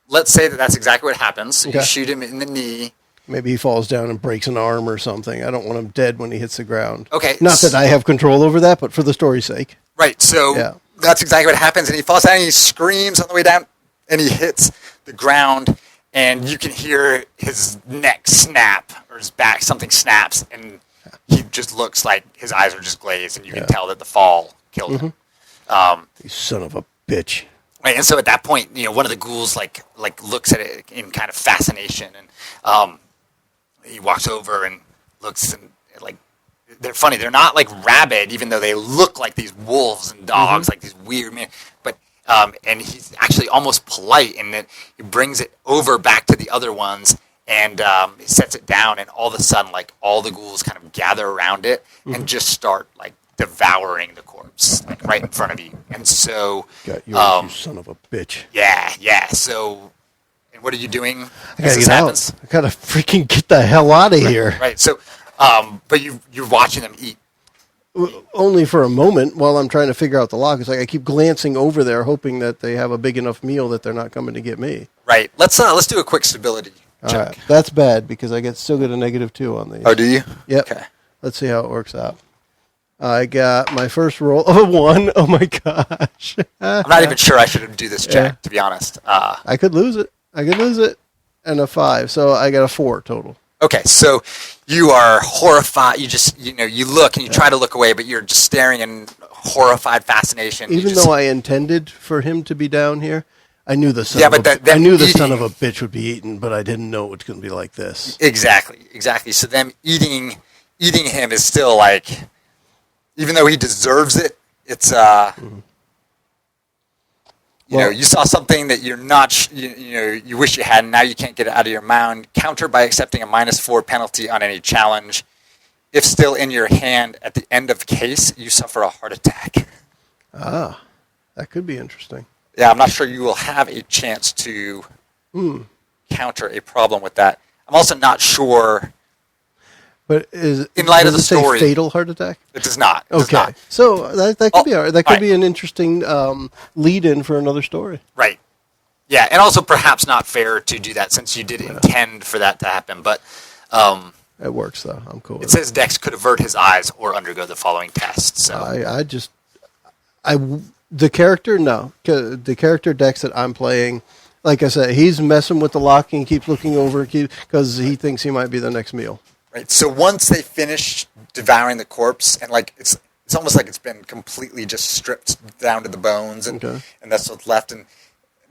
let's say that that's exactly what happens. So Okay. You shoot him in the knee. Maybe he falls down and breaks an arm or something. I don't want him dead when he hits the ground. Okay. Not that I have control over that, but for the story's sake. Right. So, Yeah. that's exactly what happens. And he falls down and he screams on the way down and he hits the ground. And you can hear his neck snap or his back, something snaps. And he just looks like his eyes are just glazed. And you can tell that the fall killed him. You son of a bitch. Right, and so at that point, one of the ghouls like looks at it in kind of fascination, and he walks over and looks, and like they're funny. They're not like rabid, even though they look like these wolves and dogs, like these weird men. But and he's actually almost polite, and then he brings it over back to the other ones, and he sets it down, and all of a sudden, like all the ghouls kind of gather around it and just start like devouring the corpse, like right in front of you. And so, Got yours, you son of a bitch. yeah. So, and what are you doing I as gotta this get happens? out. I gotta freaking get the hell out of here. Right. So, but you're watching them eat. Only for a moment while I'm trying to figure out the lock. It's like I keep glancing over there, hoping that they have a big enough meal that they're not coming to get me. Right. Let's do a quick stability All check. right. That's bad because I still get a -2 on these. Oh, do you? Yep. Okay. Let's see how it works out. I got my first roll of a 1. Oh my gosh. I'm not even sure I should do this check, to be honest. I could lose it. And a 5. So I got a 4 total. Okay, so you are horrified. You just, you look and you try to look away, but you're just staring in horrified fascination. Even though I intended for him to be down here, I knew the son Yeah, of but a, them I knew the eating- son of a bitch would be eaten, but I didn't know it was going to be like this. Exactly. So them eating him is still like, even though he deserves it, it's Well- you saw something that you're not, you wish you had, and now you can't get it out of your mind. Counter by accepting a -4 penalty on any challenge. If still in your hand at the end of case, you suffer a heart attack. Ah, that could be interesting. Yeah, I'm not sure you will have a chance to counter a problem with that. I'm also not sure But is In light of does the it say story- fatal heart attack? It does not. It does Okay, not. so that could be all right. That could all be an interesting lead-in for another story. Right. Yeah, and also perhaps not fair to do that since you did intend for that to happen. But It works though. I'm cool. it With says Dex could avert his eyes or undergo the following tests. So the character, no. The character Dex that I'm playing, like I said, he's messing with the lock and keeps looking over because he thinks he might be the next meal. Right. So once they finish devouring the corpse, and like it's almost like it's been completely just stripped down to the bones, and that's what's left, and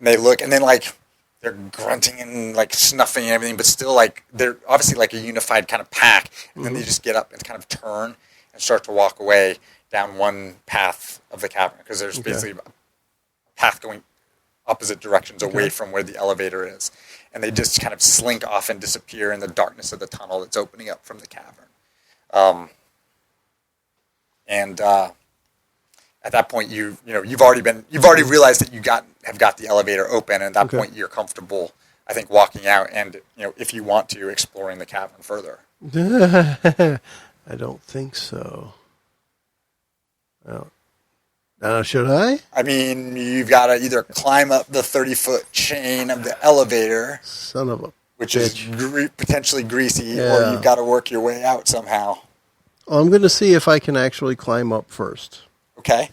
they look, and then like they're grunting and like snuffing and everything, but still like they're obviously like a unified kind of pack, and then they just get up and kind of turn and start to walk away down one path of the cavern because there's basically a path going opposite directions away from where the elevator is. And they just kind of slink off and disappear in the darkness of the tunnel that's opening up from the cavern. At that point, you've already realized that have got the elevator open, and at that point you're comfortable, I think, walking out and if you want to, exploring the cavern further. I don't think so. Should I? I mean, you've got to either climb up the 30-foot chain of the elevator, Son of a which bitch. is potentially greasy, or you've got to work your way out somehow. I'm going to see if I can actually climb up first Okay.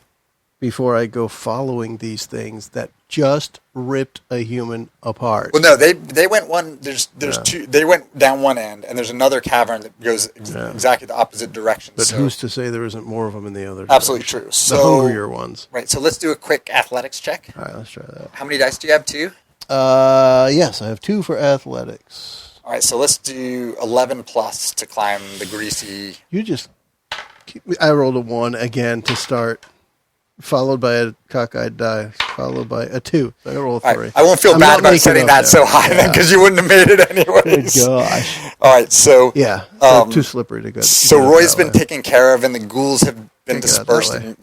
before I go following these things that just ripped a human apart. Well, no, they went one. There's two. They went down one end, and there's another cavern that goes exactly the opposite direction. But so, who's to say there isn't more of them in the other absolutely direction? true. The So hungrier ones. right. So let's do a quick athletics check. All right, let's try that. How many dice do you have? 2. Yes, I have 2 for athletics. All right. So let's do 11 plus to climb the greasy. You just I rolled a 1 again to start, followed by a cockeyed die, followed by a 2. So I roll a 3. Right. I won't feel I'm bad not about making setting up that there. so high then, because you wouldn't have made it anyways. Good gosh. All right. So Yeah, too slippery to go. So go Roy's that been way. taken care of, and the ghouls have been Take it out that dispersed. way.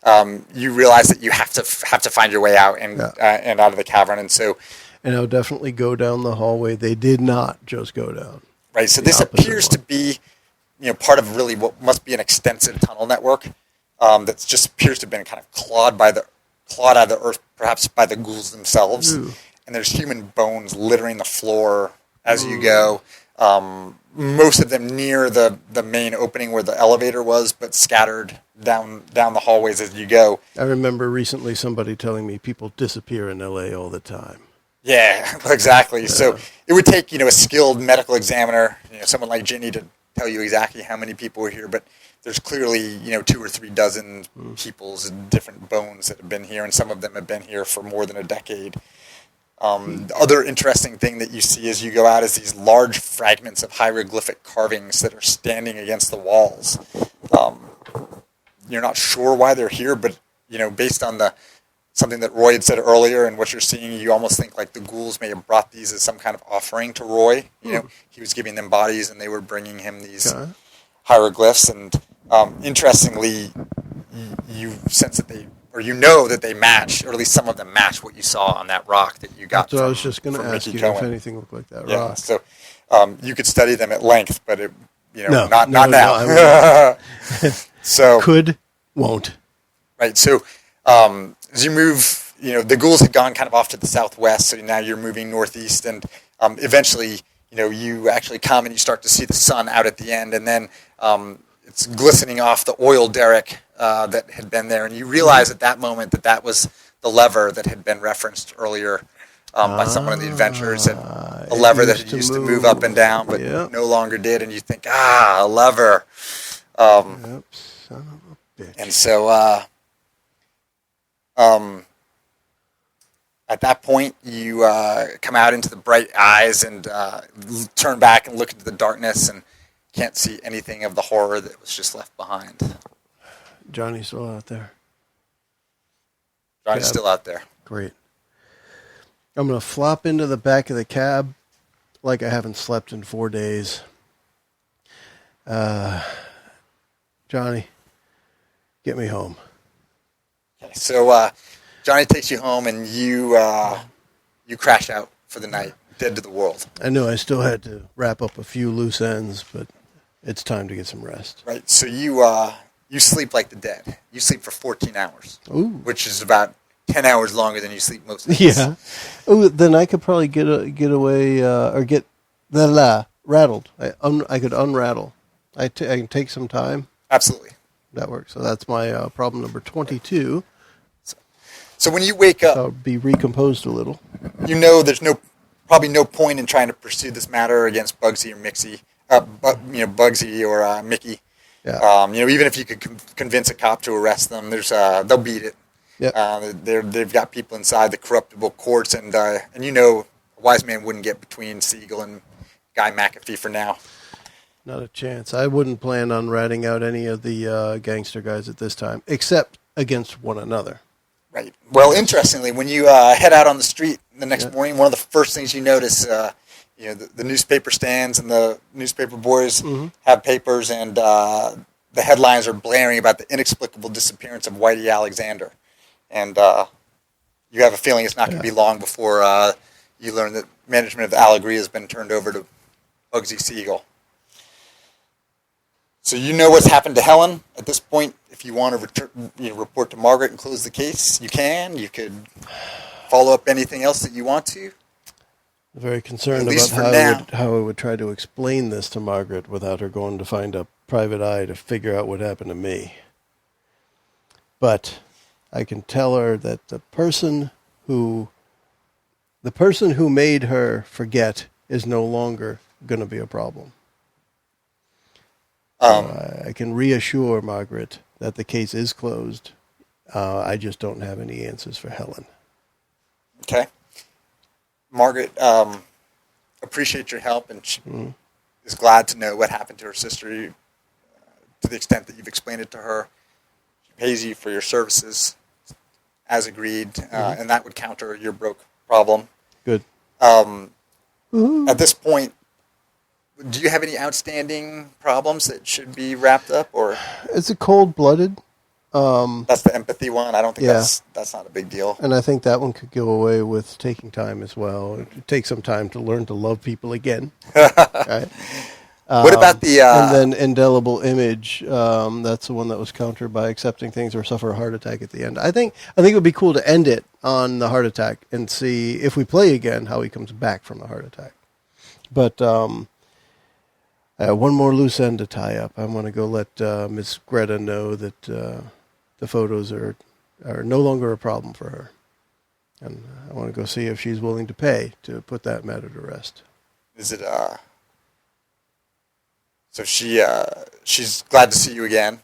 And you realize that you have to find your way out and out of the cavern. And so, And I'll definitely go down the hallway. They did not just go down. right. So The this opposite appears one. to be, part of really what must be an extensive tunnel network that just appears to have been kind of clawed out of the earth, perhaps by the ghouls themselves. Ooh. And there's human bones littering the floor as you go. Most of them near the main opening where the elevator was, but scattered down the hallways as you go. I remember recently somebody telling me people disappear in L.A. all the time. Yeah, exactly. So it would take, a skilled medical examiner, someone like Ginny to tell you exactly how many people are here, but there's clearly, 2 or 3 dozen people's different bones that have been here, and some of them have been here for more than a decade. The other interesting thing that you see as you go out is these large fragments of hieroglyphic carvings that are standing against the walls. You're not sure why they're here, but, based on something that Roy had said earlier and what you're seeing, you almost think like the ghouls may have brought these as some kind of offering to Roy. He was giving them bodies and they were bringing him these hieroglyphs. And interestingly, you sense that that they match, or at least some of them match what you saw on that rock that you got. That's what I was just going to from ask Mickey you if Cohen. anything looked like that Yeah, rock. so you could study them at length, but No, not no, now. I So Could, won't. right. So as you move, the ghouls had gone kind of off to the southwest, so now you're moving northeast, and eventually, you actually come and you start to see the sun out at the end, and then it's glistening off the oil derrick that had been there, and you realize at that moment that was the lever that had been referenced earlier by someone in the adventurers, and a lever that used to move up and down, but no longer did, and you think, a lever. Yep, son of a bitch. And so at that point, you come out into the bright eyes and turn back and look into the darkness and can't see anything of the horror that was just left behind. Johnny's still out there. Johnny's still out there. Great. I'm going to flop into the back of the cab like I haven't slept in 4 days. Johnny, get me home. Okay, so Johnny takes you home, and you crash out for the night, dead to the world. I knew I still had to wrap up a few loose ends, but it's time to get some rest. Right. So you sleep like the dead. You sleep for 14 hours, Ooh. which is about 10 hours longer than you sleep most days. Yeah. Oh, then I could probably get away or get rattled. I could unrattle. I can take some time. Absolutely. That works. So that's my problem number 22. So when you wake up, I'll be recomposed a little. you know there's probably no point in trying to pursue this matter against Bugsy or Mixie, Bugsy or Mickey. Yeah. Even if you could convince a cop to arrest them, they'll beat it. Yep. They've got people inside the corruptible courts, and a wise man wouldn't get between Siegel and Guy McAfee for now. Not a chance. I wouldn't plan on ratting out any of the gangster guys at this time, except against one another. Right. Well, interestingly, when you head out on the street the next morning, one of the first things you notice, the newspaper stands and the newspaper boys have papers, and the headlines are blaring about the inexplicable disappearance of Whitey Alexander. And you have a feeling it's not going to be long before you learn that management of the Allegria has been turned over to Bugsy Siegel. So you know what's happened to Helen at this point. If you want to report to Margaret and close the case, you can. You could follow up anything else that you want to. I'm very concerned At least about how I would try to explain this to Margaret without her going to find a private eye to figure out what happened to me. But I can tell her that the person who made her forget is no longer going to be a problem. I can reassure Margaret that the case is closed. I just don't have any answers for Helen. Okay. Margaret appreciates your help, and she is glad to know what happened to her sister to the extent that you've explained it to her. She pays you for your services as agreed, and that would counter your broke problem. Good. At this point, do you have any outstanding problems that should be wrapped up, or It's a cold-blooded. that's the empathy one? I don't think that's not a big deal. And I think that one could go away with taking time as well. It would take some time to learn to love people again. Right? What about the and then indelible image? That's the one that was countered by accepting things or suffer a heart attack at the end. I think it would be cool to end it on the heart attack and see if we play again how he comes back from the heart attack. But one more loose end to tie up. I want to go let Miss Greta know that the photos are no longer a problem for her. And I want to go see if she's willing to pay to put that matter to rest. Is it so she's glad to see you again.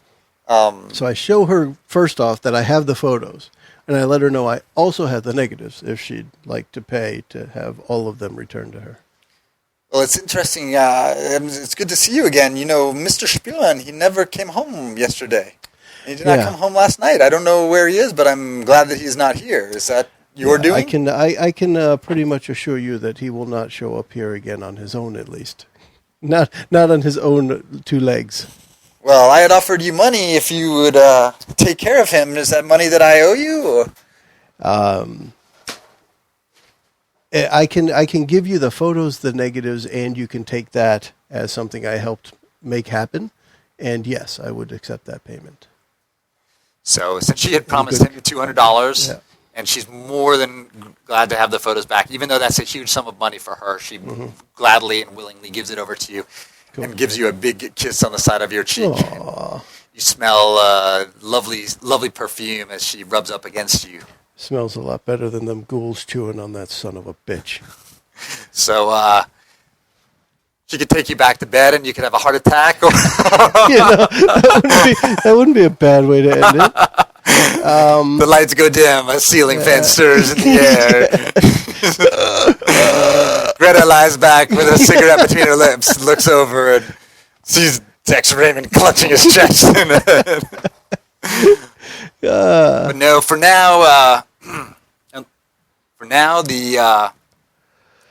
So I show her, first off, that I have the photos, and I let her know I also have the negatives if she'd like to pay to have all of them returned to her. Well, it's interesting. It's good to see you again. Mr. Spielman, he never came home yesterday. He did not come home last night. I don't know where he is, but I'm glad that he's not here. Is that your doing? I can pretty much assure you that he will not show up here again on his own, at least. Not on his own two legs. Well, I had offered you money if you would take care of him. Is that money that I owe you? Or? I can give you the photos, the negatives, and you can take that as something I helped make happen. And yes, I would accept that payment. So since she had promised him $200, and she's more than glad to have the photos back, even though that's a huge sum of money for her, she gladly and willingly gives it over to you and gives you a big kiss on the side of your cheek. Aww. You smell lovely perfume as she rubs up against you. Smells a lot better than them ghouls chewing on that son of a bitch. So she could take you back to bed and you could have a heart attack. That wouldn't be a bad way to end it. The lights go dim, a ceiling fan stirs in the air. Greta lies back with a cigarette between her lips, looks over and sees Dex Raymond clutching his chest. But no, for now, the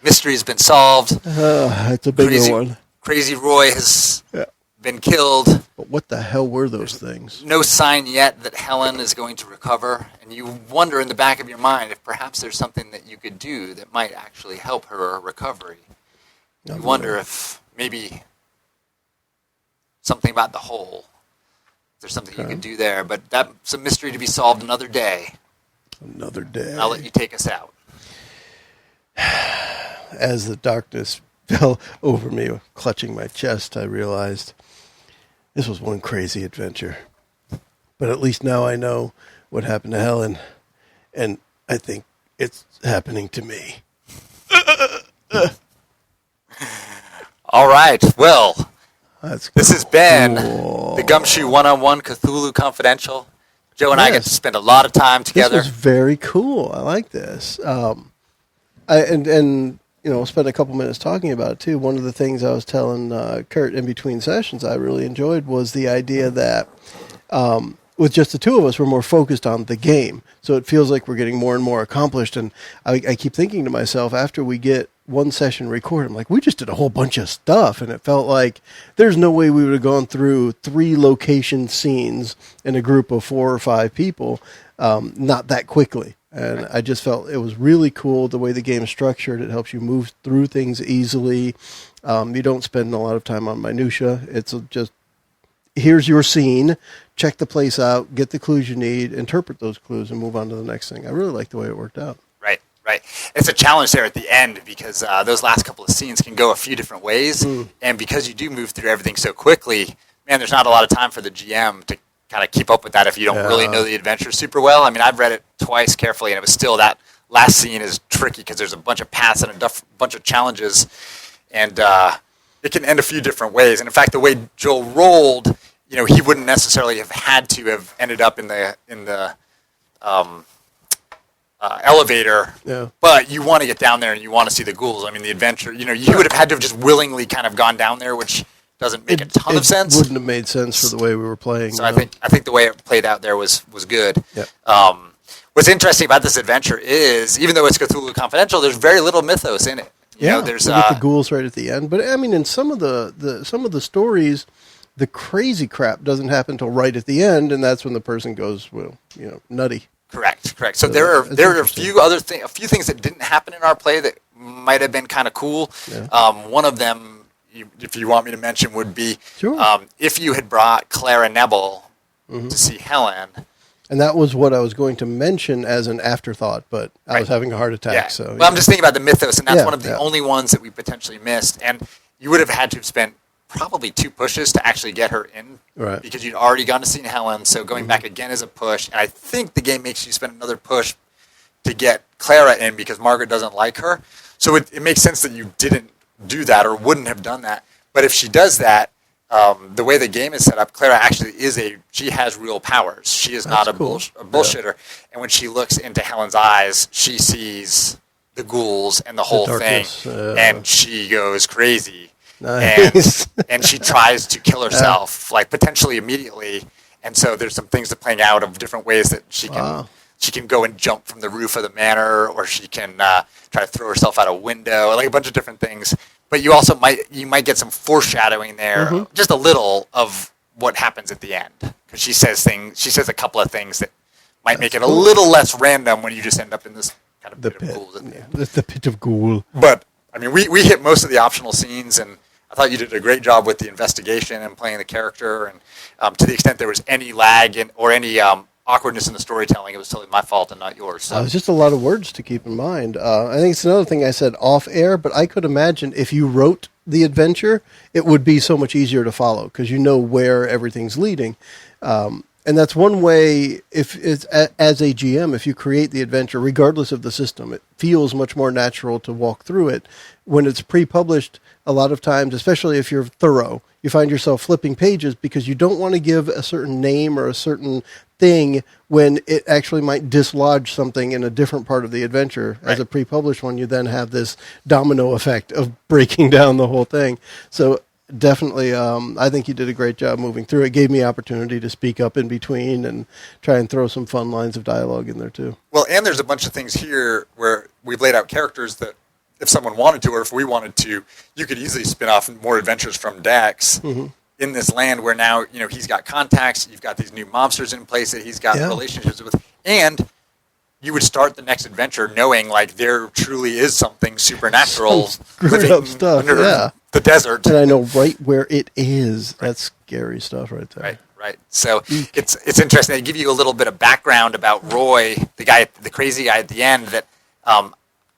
mystery has been solved. It's a bigger one. Crazy Roy has been killed. But what the hell were those things? No sign yet that Helen is going to recover. And you wonder in the back of your mind if perhaps there's something that you could do that might actually help her recovery. You wonder if maybe something about the hole. There's something you can do there, but that's a mystery to be solved another day. Another day. And I'll let you take us out. As the darkness fell over me, clutching my chest, I realized this was one crazy adventure. But at least now I know what happened to Helen, and I think it's happening to me. All right. Well, this has been cool. the Gumshoe One-on-One Cthulhu Confidential. Joe and I get to spend a lot of time together. This was very cool. I like this. And spent a couple minutes talking about it too. One of the things I was telling Kurt in between sessions I really enjoyed was the idea that with just the two of us, we're more focused on the game. So it feels like we're getting more and more accomplished. And I keep thinking to myself, after we get one session recorded, I'm like, we just did a whole bunch of stuff. And it felt like there's no way we would have gone through 3 location scenes in a group of 4 or 5 people, not that quickly. And I just felt it was really cool the way the game is structured. It helps you move through things easily. You don't spend a lot of time on minutia. It's just, here's your scene, check the place out, get the clues you need, interpret those clues, and move on to the next thing. I really like the way it worked out. Right. It's a challenge there at the end because those last couple of scenes can go a few different ways. And because you do move through everything so quickly, man, there's not a lot of time for the GM to kind of keep up with that if you don't really know the adventure super well. I mean, I've read it twice carefully, and it was still that last scene is tricky because there's a bunch of paths and a bunch of challenges. And it can end a few different ways. And in fact, the way Joel rolled, he wouldn't necessarily have had to have ended up in the elevator, but you want to get down there and you want to see the ghouls. I mean, the adventure, you would have had to have just willingly kind of gone down there, which doesn't make a ton of sense. It wouldn't have made sense for the way we were playing. So I think the way it played out there was good. Yep. What's interesting about this adventure is, even though it's Cthulhu Confidential, there's very little mythos in it. There's we get the ghouls right at the end. But I mean, in some of the stories, the crazy crap doesn't happen until right at the end, and that's when the person goes, nutty. Correct. So there are a few things that didn't happen in our play that might have been kind of cool. Yeah. One of them, if you want me to mention, would be sure. If you had brought Clara Nebel to see Helen. And that was what I was going to mention as an afterthought, but I was having a heart attack. Yeah. So I'm just thinking about the mythos, and that's one of the only ones that we potentially missed. And you would have had to have spent probably 2 pushes to actually get her in, right? Because you'd already gone to see Helen, so going back again is a push. And I think the game makes you spend another push to get Clara in because Margaret doesn't like her. So it makes sense that you didn't do that or wouldn't have done that. But if she does that, the way the game is set up, Clara actually she has real powers. She is not a bullshitter. And when she looks into Helen's eyes, she sees the ghouls and the whole thing, and she goes crazy. Nice. And she tries to kill herself, like potentially immediately. And so there's some things that playing out of different ways that she can go and jump from the roof of the manor, or she can try to throw herself out a window, like a bunch of different things. But you also might get some foreshadowing there, just a little of what happens at the end, because she says a couple of things that might make it a little less random when you just end up in this kind of pit of ghouls at the end. The pit of ghoul. But I mean, we hit most of the optional scenes, and I thought you did a great job with the investigation and playing the character. And to the extent there was any lag or any awkwardness in the storytelling, it was totally my fault and not yours. So. It was just a lot of words to keep in mind. I think it's another thing I said off air, but I could imagine if you wrote the adventure, it would be so much easier to follow because you know where everything's leading. And that's one way, if it's as a GM, if you create the adventure, regardless of the system, it feels much more natural to walk through it. When it's pre-published, a lot of times, especially if you're thorough, you find yourself flipping pages because you don't want to give a certain name or a certain thing when it actually might dislodge something in a different part of the adventure. Right. As a pre-published one, you then have this domino effect of breaking down the whole thing. So definitely, I think you did a great job moving through. It gave me opportunity to speak up in between and try and throw some fun lines of dialogue in there too. Well, and there's a bunch of things here where we've laid out characters that if someone wanted to, or if we wanted to, you could easily spin off more adventures from Dex in this land where now, he's got contacts, you've got these new mobsters in place that he's got relationships with, and you would start the next adventure knowing like there truly is something supernatural Screwed living up stuff, under yeah. the desert. And I know right where it is. That's scary stuff right there. Right. So it's interesting. They give you a little bit of background about Roy, the crazy guy at the end that I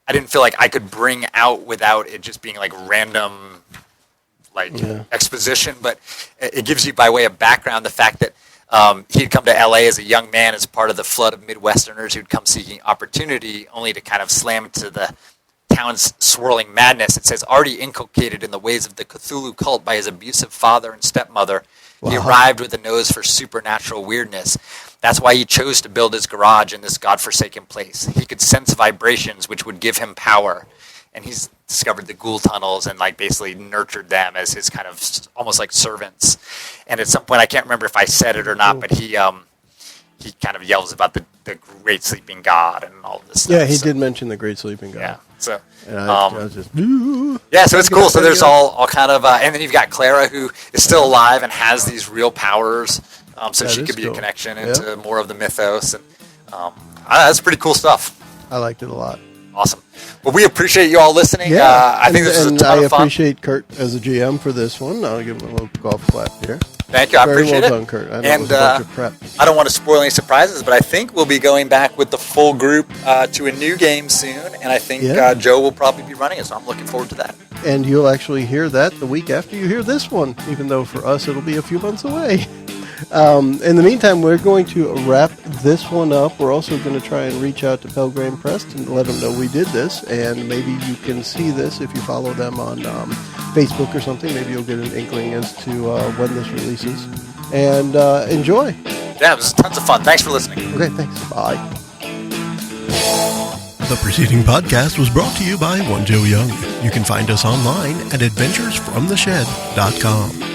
didn't feel like I could bring out without it just being like random exposition. But it gives you by way of background the fact that he'd come to L.A. as a young man as part of the flood of Midwesterners who'd come seeking opportunity, only to kind of slam into the town's swirling madness. It says, already inculcated in the ways of the Cthulhu cult by his abusive father and stepmother, he arrived with a nose for supernatural weirdness. That's why he chose to build his garage in this godforsaken place. He could sense vibrations which would give him power. And he's discovered the ghoul tunnels and like basically nurtured them as his kind of almost like servants. And at some point, I can't remember if I said it or not, but he kind of yells about the great sleeping god and all of this stuff. Yeah, he did mention the great sleeping god. Yeah. So, and I was just, so it's cool. So there's all kind of, and then you've got Clara who is still alive and has these real powers. So she could be a connection into more of the mythos. And that's pretty cool stuff. I liked it a lot. Awesome. Well, we appreciate you all listening. Yeah. I think this is a ton of fun. I appreciate Kurt as a GM for this one. I'll give him a little golf clap here. Thank you. I appreciate Very well it. done, Kurt. I know And it was a bunch of prep. I don't want to spoil any surprises, but I think we'll be going back with the full group to a new game soon. And I think Joe will probably be running it, so I'm looking forward to that. And you'll actually hear that the week after you hear this one, even though for us it'll be a few months away. In the meantime, we're going to wrap this one up. We're also going to try and reach out to Pelgrane Press and let them know we did this. And maybe you can see this if you follow them on Facebook or something. Maybe you'll get an inkling as to when this releases. And enjoy. Yeah, it was tons of fun. Thanks for listening. Okay, thanks. Bye. The preceding podcast was brought to you by One Joe Young. You can find us online at adventuresfromtheshed.com.